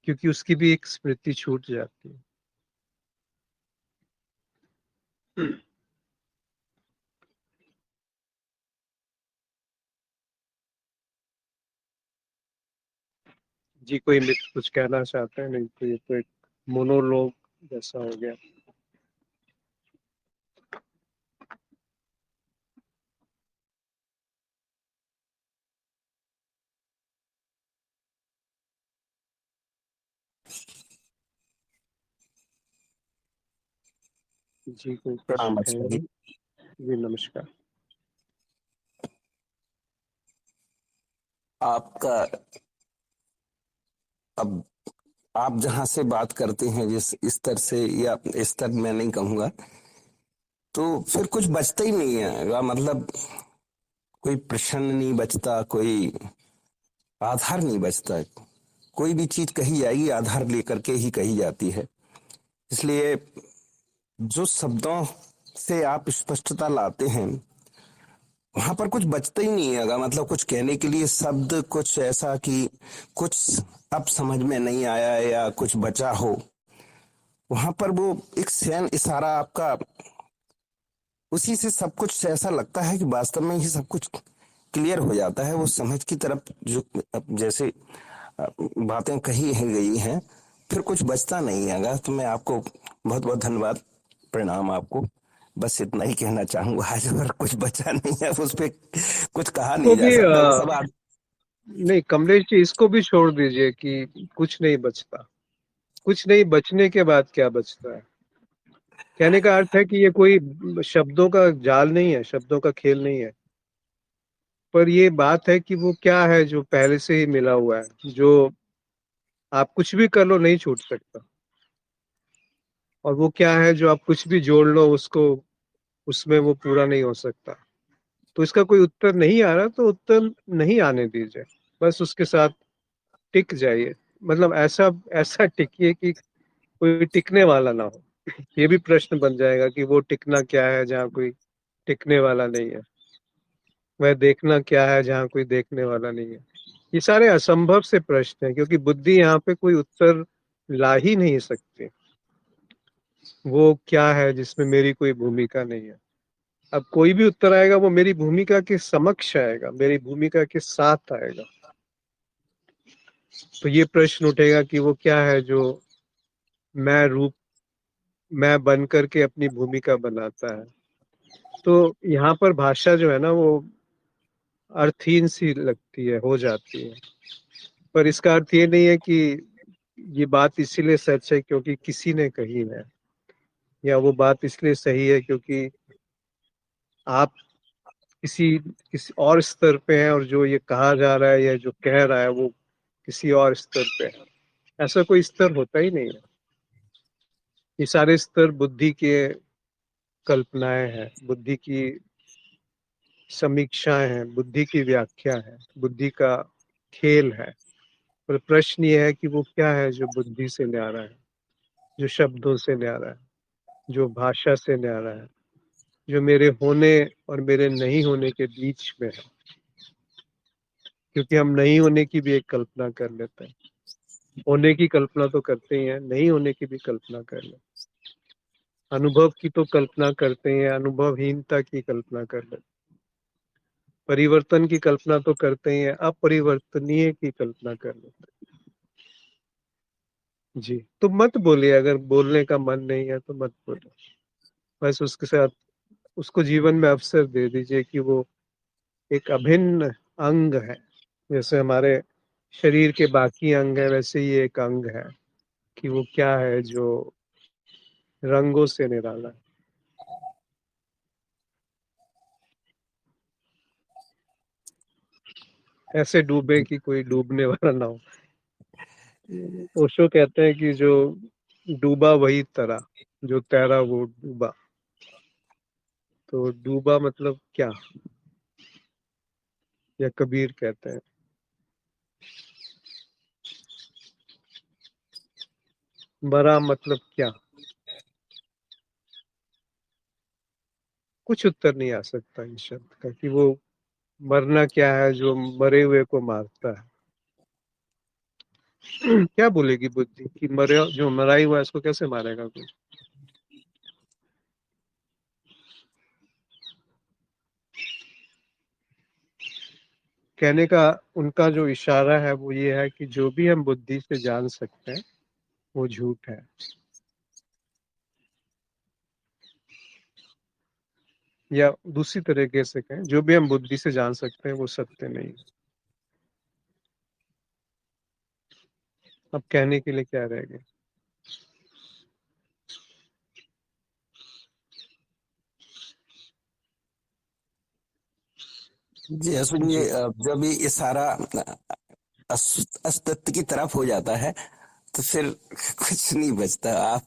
क्योंकि उसकी भी एक स्मृति छूट जाती है। जी, कोई मित्र कुछ कहना चाहते हैं? नहीं तो ये तो एक मोनोलॉग जैसा हो गया। जी, कोई प्रश्न प्रणाम है आचार्य नहीं? जी। जी, नमस्कार। आपका अब आप जहां से बात करते हैं जिस स्तर से, या स्तर मैं नहीं कहूंगा, तो फिर कुछ बचता ही नहीं है। मतलब कोई प्रश्न नहीं बचता, कोई आधार नहीं बचता। कोई भी चीज कही जाएगी आधार लेकर के ही कही जाती है। इसलिए जो शब्दों से आप स्पष्टता लाते हैं, वहां पर कुछ बचता ही नहीं है। मतलब कुछ कहने के लिए शब्द कुछ ऐसा कि कुछ अब समझ में नहीं आया या कुछ बचा हो, वहां पर वो एक सैन इशारा आपका, उसी से सब कुछ ऐसा लगता है कि वास्तव में ही सब कुछ क्लियर हो जाता है। वो समझ की तरफ जो जैसे बातें कही है गई हैं, फिर कुछ बचता नहीं है। तो मैं आपको बहुत बहुत धन्यवाद, प्रणाम आपको। बस इतना ही कहना चाहूंगा आज, और कुछ बचा नहीं है, उस पे कुछ कहा को नहीं जा भी सकता। वो सब नहीं कमलेश जी, इसको भी छोड़ दीजिए कि कुछ नहीं बचता। कुछ नहीं बचने के बाद क्या बचता है? कहने का अर्थ है कि ये कोई शब्दों का जाल नहीं है, शब्दों का खेल नहीं है। पर ये बात है कि वो क्या है जो पहले से ही मिला हुआ है, जो आप कुछ भी कर लो नहीं छूट सकता। और वो क्या है जो आप कुछ भी जोड़ लो उसको, उसमें वो पूरा नहीं हो सकता। तो इसका कोई उत्तर नहीं आ रहा तो उत्तर नहीं आने दीजिए, बस उसके साथ टिक जाइए। मतलब ऐसा ऐसा टिकिए कि कोई टिकने वाला ना हो। ये भी प्रश्न बन जाएगा कि वो टिकना क्या है जहाँ कोई टिकने वाला नहीं है, वह देखना क्या है जहाँ कोई देखने वाला नहीं है। ये सारे असंभव से प्रश्न हैं, क्योंकि बुद्धि यहाँ पे कोई उत्तर ला ही नहीं सकती। वो क्या है जिसमें मेरी कोई भूमिका नहीं है? अब कोई भी उत्तर आएगा वो मेरी भूमिका के समक्ष आएगा, मेरी भूमिका के साथ आएगा। तो ये प्रश्न उठेगा कि वो क्या है जो मैं रूप मैं बन करके अपनी भूमिका बनाता है। तो यहाँ पर भाषा जो है ना वो अर्थहीन सी लगती है, हो जाती है। पर इसका अर्थ ये नहीं है कि ये बात इसीलिए सच है क्योंकि किसी ने कही है, या वो बात इसलिए सही है क्योंकि आप किसी किसी और स्तर पे हैं और जो ये कहा जा रहा है या जो कह रहा है वो किसी और स्तर पे है। ऐसा कोई स्तर होता ही नहीं है। ये सारे स्तर बुद्धि के कल्पनाएं हैं, बुद्धि की समीक्षाएं हैं, बुद्धि की व्याख्या है, बुद्धि का खेल है। पर प्रश्न ये है कि वो क्या है जो बुद्धि से न्यारा है, जो शब्दों से न्यारा है, जो भाषा से न्यारा है, जो मेरे होने और मेरे नहीं होने के बीच में है। क्योंकि हम नहीं होने की भी एक कल्पना कर लेते हैं, होने की कल्पना तो करते ही हैं, नहीं होने की भी कल्पना कर लेते हैं, अनुभव की तो कल्पना करते हैं, अनुभवहीनता की कल्पना कर लेते हैं, परिवर्तन की कल्पना तो करते ही हैं, अपरिवर्तनीय की कल्पना कर लेते हैं। जी, तो मत बोलिए, अगर बोलने का मन नहीं है तो मत बोलिए। बस उसके साथ उसको जीवन में अवसर दे दीजिए कि वो एक अभिन्न अंग है। जैसे हमारे शरीर के बाकी अंग है, वैसे ही एक अंग है कि वो क्या है जो रंगों से निराला है। ऐसे डूबे कि कोई डूबने वाला ना हो। ओशो कहते हैं कि जो डूबा वही तरा, जो तैरा वो डूबा। तो डूबा मतलब क्या? या कबीर कहते हैं मरा मतलब क्या? कुछ उत्तर नहीं आ सकता इस शब्द का कि वो मरना क्या है जो मरे हुए को मारता है। क्या बोलेगी बुद्धि कि मरे जो मरा ही हुआ है इसको कैसे मारेगा कोई? कहने का उनका जो इशारा है वो ये है कि जो भी हम बुद्धि से जान सकते हैं वो झूठ है। या दूसरी तरीके से कहें, जो भी हम बुद्धि से जान सकते हैं वो सत्य नहीं है। अब कहने के लिए क्या रह गया? जी अश्विन जी, जी। जब ये सारा अस्तित्व की तरफ हो जाता है तो फिर कुछ नहीं बचता। आप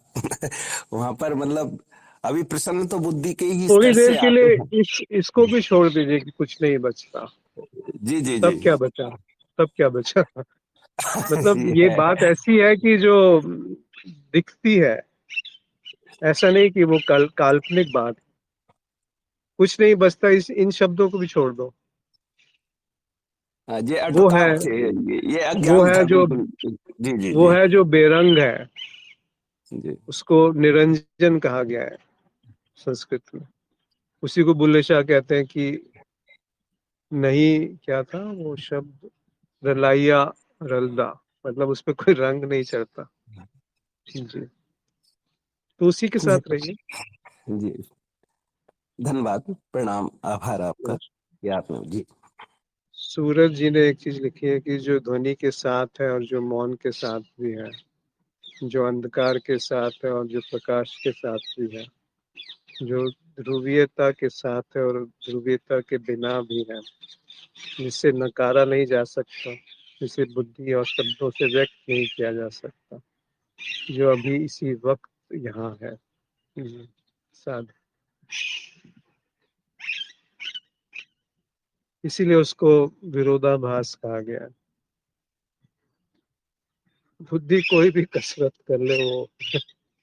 वहां पर मतलब अभी प्रसन्न तो बुद्धि के ही थोड़ी स्तर देर से के आते लिए हैं। इसको भी छोड़ दीजिए कि कुछ नहीं बचता। जी जी जी। तब क्या बचा? तब क्या बचा? मतलब जी ये है। बात ऐसी है कि जो दिखती है, ऐसा नहीं कि वो काल्पनिक बात। कुछ नहीं बचता, इस इन शब्दों को भी छोड़ दो। ये वो है अटोकाप थे, ये वो अज्ञान है था जो बिल्कुल। जी जी वो जी है जो बेरंग है, जी। उसको निरंजन कहा गया है संस्कृत में। उसी को बुल्ले शाह कहते हैं कि नहीं, क्या था वो शब्द, रलाइया रलदा, मतलब उस पर कोई रंग नहीं चढ़ता। जी। तो उसी के जी साथ रहिए। जी। धन्यवाद, प्रणाम, आभार आपका। ये आपने जी। सूरज जी ने एक चीज लिखी है कि जो ध्वनि के साथ है और जो मौन के साथ भी है, जो अंधकार के साथ है और जो प्रकाश के साथ भी है, जो ध्रुवीयता के साथ है और ध्रुवीयता के बिना भी है, जिसे नकारा नहीं जा सकता, जिसे बुद्धि और शब्दों से व्यक्त नहीं किया जा सकता, जो अभी इसी वक्त यहाँ है। जी, साध। इसीलिए उसको विरोधाभास कहा गया है। बुद्धि कोई भी कसरत कर ले, वो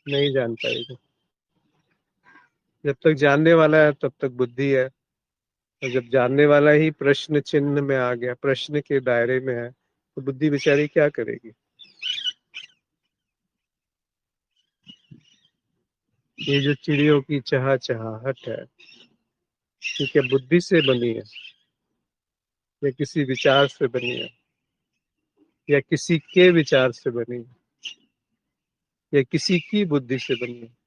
नहीं जान पाएगी। जब तक जानने वाला है तब तक बुद्धि है, और जब जानने वाला ही प्रश्न चिन्ह में आ गया, प्रश्न के दायरे में है, तो बुद्धि बेचारी क्या करेगी? ये जो चिड़ियों की चहचहाहट है, ये क्या बुद्धि से बनी है, या किसी विचार से बनी है, या किसी के विचार से बनी है, या किसी की बुद्धि से बनी है?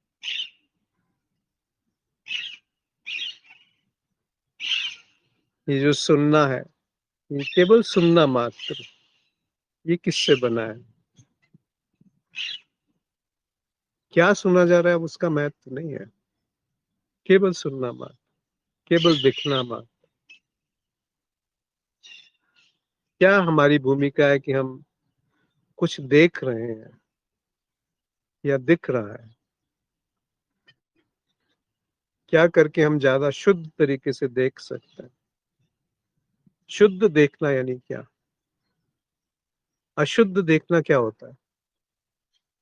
ये जो सुनना है, ये केवल सुनना मात्र, ये किससे बना है? क्या सुना जा रहा है उसका महत्व नहीं है, केवल सुनना मात्र, केवल दिखना मात्र। क्या हमारी भूमिका है कि हम कुछ देख रहे हैं या दिख रहा है? क्या करके हम ज्यादा शुद्ध तरीके से देख सकते हैं? शुद्ध देखना यानी क्या? अशुद्ध देखना क्या होता है?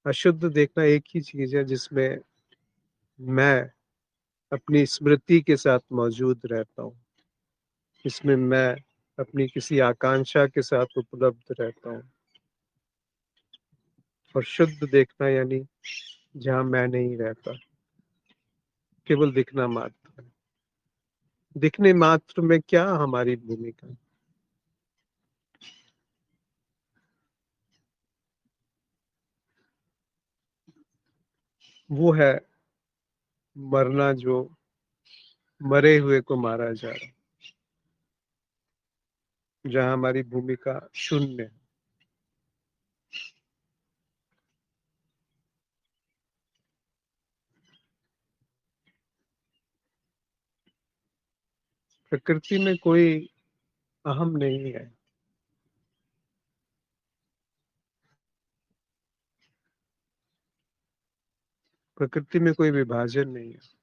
अशुद्ध देखना एक ही चीज है जिसमें मैं अपनी स्मृति के साथ मौजूद रहता हूँ, इसमें मैं अपनी किसी आकांक्षा के साथ उपलब्ध रहता हूँ। और शुद्ध देखना यानी जहाँ मैं नहीं रहता, केवल दिखना मात्र है। दिखने मात्र में क्या हमारी भूमिका है? वो है मरना, जो मरे हुए को मारा जा रहा है, जहाँ हमारी भूमिका शून्य है। प्रकृति में कोई अहम नहीं है, प्रकृति में कोई विभाजन नहीं है।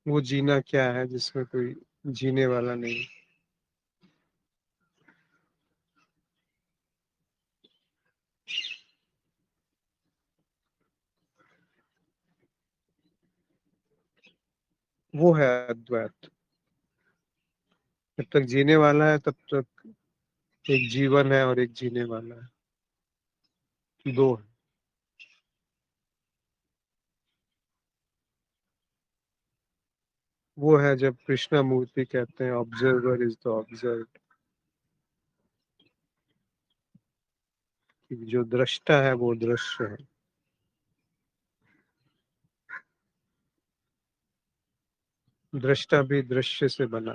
वो जीना क्या है जिसमें कोई जीने वाला नहीं? वो है अद्वैत। जब तक जीने वाला है तब तक एक जीवन है और एक जीने वाला है, दो है। वो है जब कृष्णा मूर्ति कहते हैं ऑब्जर्वर इज द ऑब्जर्व। कि जो दृष्टा है वो दृश्य है। दृष्टा भी दृश्य से बना।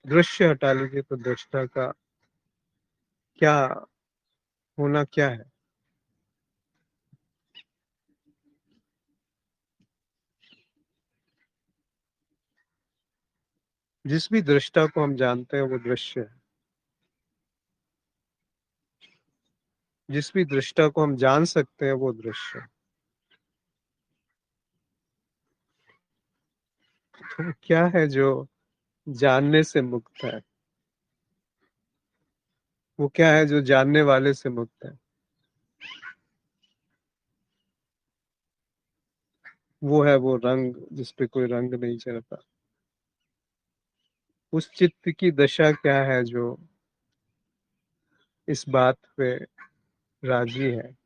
दृश्य हटा लीजिए तो दृष्टा का क्या होना क्या है? जिस भी दृष्टा को हम जानते हैं वो दृश्य है। जिस भी दृष्टा को हम जान सकते हैं वो दृश्य है। तो क्या है जो जानने से मुक्त है? वो क्या है जो जानने वाले से मुक्त है? वो है वो रंग जिस पे कोई रंग नहीं चढ़ता। उस चित्त की दशा क्या है जो इस बात पे राजी है?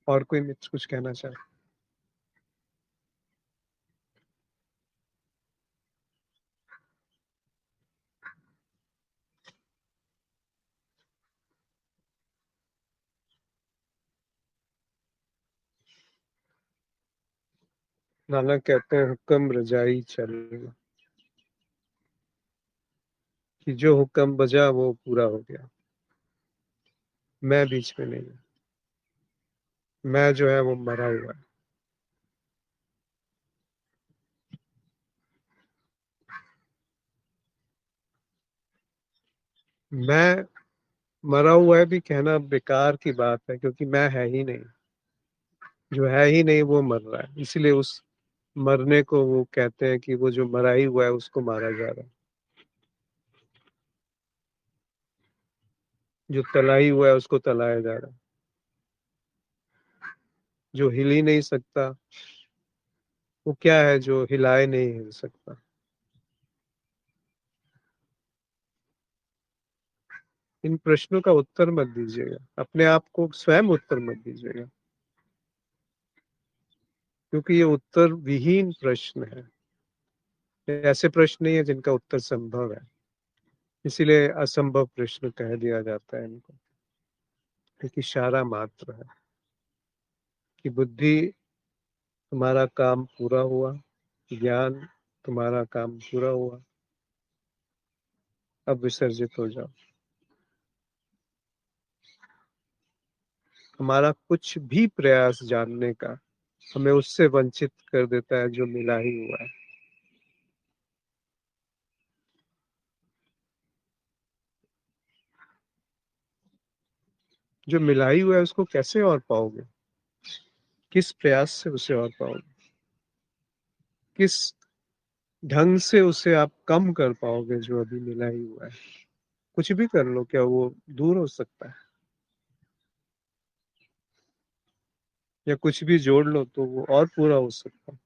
और कोई मित्र कुछ कहना चाहे? नानक कहते हैं हुक्म रजाई चल, कि जो हुक्म बजा वो पूरा हो गया। मैं बीच में नहीं हूँ। मैं जो है वो मरा हुआ है। मैं मरा हुआ है भी कहना बेकार की बात है, क्योंकि मैं है ही नहीं। जो है ही नहीं वो मर रहा है, इसलिए उस मरने को वो कहते हैं कि वो जो मरा ही हुआ है उसको मारा जा रहा है। जो तला ही हुआ है उसको तलाया जा रहा है। जो हिल ही नहीं सकता वो क्या है जो हिलाए नहीं हिल सकता? इन प्रश्नों का उत्तर मत दीजिएगा, अपने आप को स्वयं उत्तर मत दीजिएगा, क्योंकि ये उत्तर विहीन प्रश्न है। ये ऐसे प्रश्न नहीं है जिनका उत्तर संभव है, इसीलिए असंभव प्रश्न कह दिया जाता है इनको। एक इशारा मात्र है कि बुद्धि तुम्हारा काम पूरा हुआ, ज्ञान तुम्हारा काम पूरा हुआ, अब विसर्जित हो जाओ। हमारा कुछ भी प्रयास जानने का हमें उससे वंचित कर देता है जो मिला ही हुआ है। जो मिला ही हुआ है उसको कैसे और पाओगे? किस प्रयास से उसे और पाओगे? किस ढंग से उसे आप कम कर पाओगे जो अभी मिला ही हुआ है? कुछ भी कर लो, क्या वो दूर हो सकता है? या कुछ भी जोड़ लो तो वो और पूरा हो सकता है?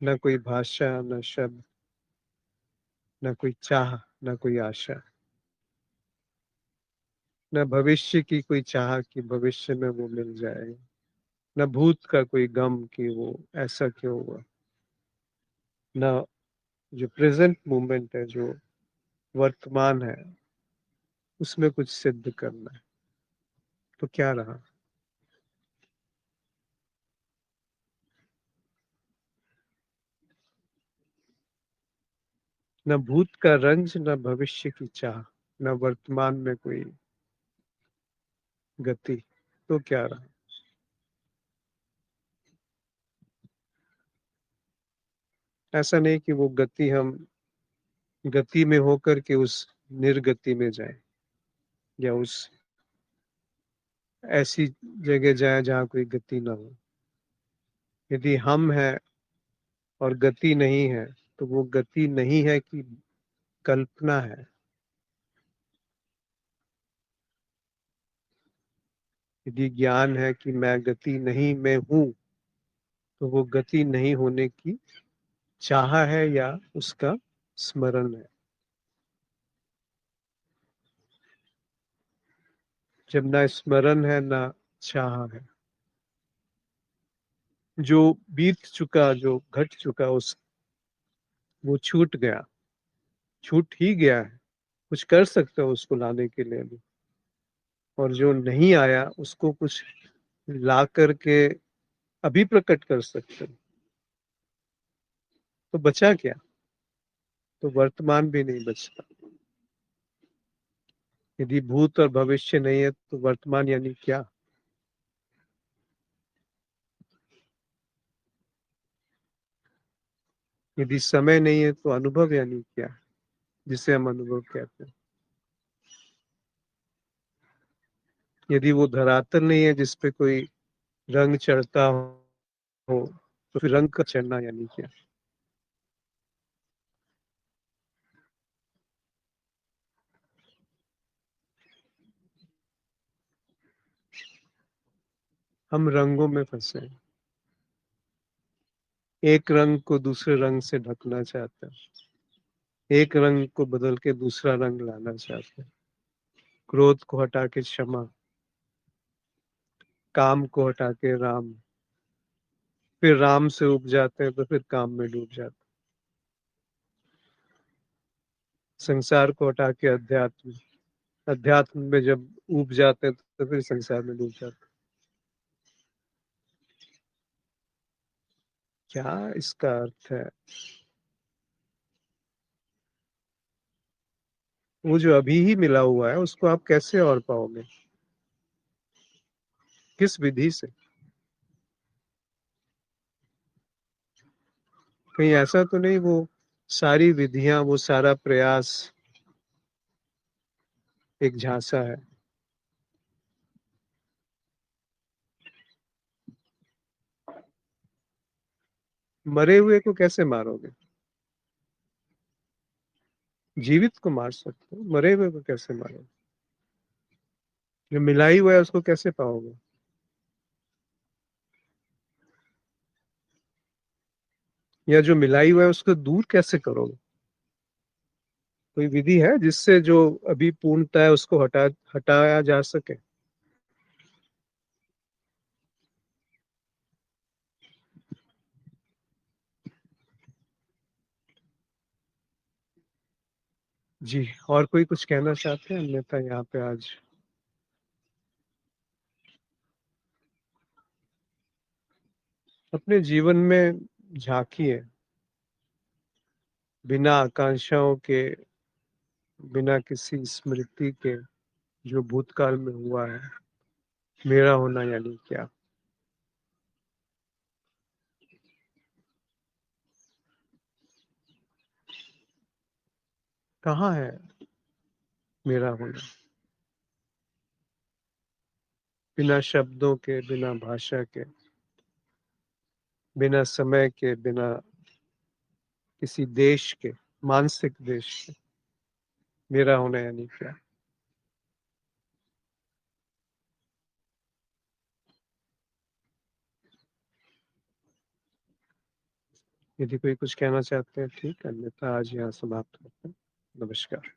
न कोई भाषा, न शब्द, न कोई चाह, न कोई आशा, न भविष्य की कोई चाह कि भविष्य में वो मिल जाएगा, न भूत का कोई गम कि वो ऐसा क्यों हुआ, न जो प्रेजेंट मोमेंट है, जो वर्तमान है, उसमें कुछ सिद्ध करना है। तो क्या रहा? न भूत का रंज, न भविष्य की चाह, न वर्तमान में कोई गति। तो क्या रहा? ऐसा नहीं कि वो गति हम गति में होकर के उस निर्गति में जाए, या उस ऐसी जगह जाए जहाँ कोई गति ना हो। यदि हम है और गति नहीं है तो वो गति नहीं है कि कल्पना है। यदि ज्ञान है कि मैं गति नहीं मैं हूं, तो वो गति नहीं होने की चाह है या उसका स्मरण है। जब ना स्मरण है ना चाह है, जो बीत चुका, जो घट चुका, उस वो छूट गया, छूट ही गया है, कुछ कर सकते हो उसको लाने के लिए भी। और जो नहीं आया उसको कुछ ला करके अभी प्रकट कर सकते हो, तो बचा क्या? तो वर्तमान भी नहीं बचता। यदि भूत और भविष्य नहीं है तो वर्तमान यानी क्या? यदि समय नहीं है तो अनुभव यानी क्या, जिसे हम अनुभव कहते हैं? यदि वो धरातल नहीं है जिस पे कोई रंग चढ़ता हो, तो फिर रंग का चढ़ना यानी क्या? हम रंगों में फंसे हैं, एक रंग को दूसरे रंग से ढकना चाहते हैं, एक रंग को बदल के दूसरा रंग लाना चाहते हैं। क्रोध को हटा के क्षमा, काम को हटा के राम, फिर राम से उब जाते हैं तो फिर काम में डूब जाते हैं। संसार को हटा के अध्यात्म, अध्यात्म में जब उब जाते हैं तो फिर संसार में डूब जाते हैं। क्या इसका अर्थ है? वो जो अभी ही मिला हुआ है उसको आप कैसे और पाओगे? किस विधि से? कहीं ऐसा तो नहीं वो सारी विधियां, वो सारा प्रयास एक झांसा है? मरे हुए को कैसे मारोगे? जीवित को मार सकते हो, मरे हुए को कैसे मारोगे? जो मिला ही हुआ है उसको कैसे पाओगे? या जो मिला ही हुआ है उसको दूर कैसे करोगे? कोई विधि है जिससे जो अभी पूर्णता है उसको हटाया जा सके? जी, और कोई कुछ कहना चाहते हैं? अन्यथा यहाँ पे आज अपने जीवन में झांकिए, बिना आकांक्षाओं के, बिना किसी स्मृति के, जो भूतकाल में हुआ है। मेरा होना यानी क्या? कहाँ है मेरा होना? बिना शब्दों के, बिना भाषा के, बिना समय के, बिना किसी देश के, मानसिक देश के, मेरा होना यानी क्या? यदि कोई कुछ कहना चाहते हैं ठीक, अन्यथा आज यहाँ समाप्त करते हैं। नमस्कार।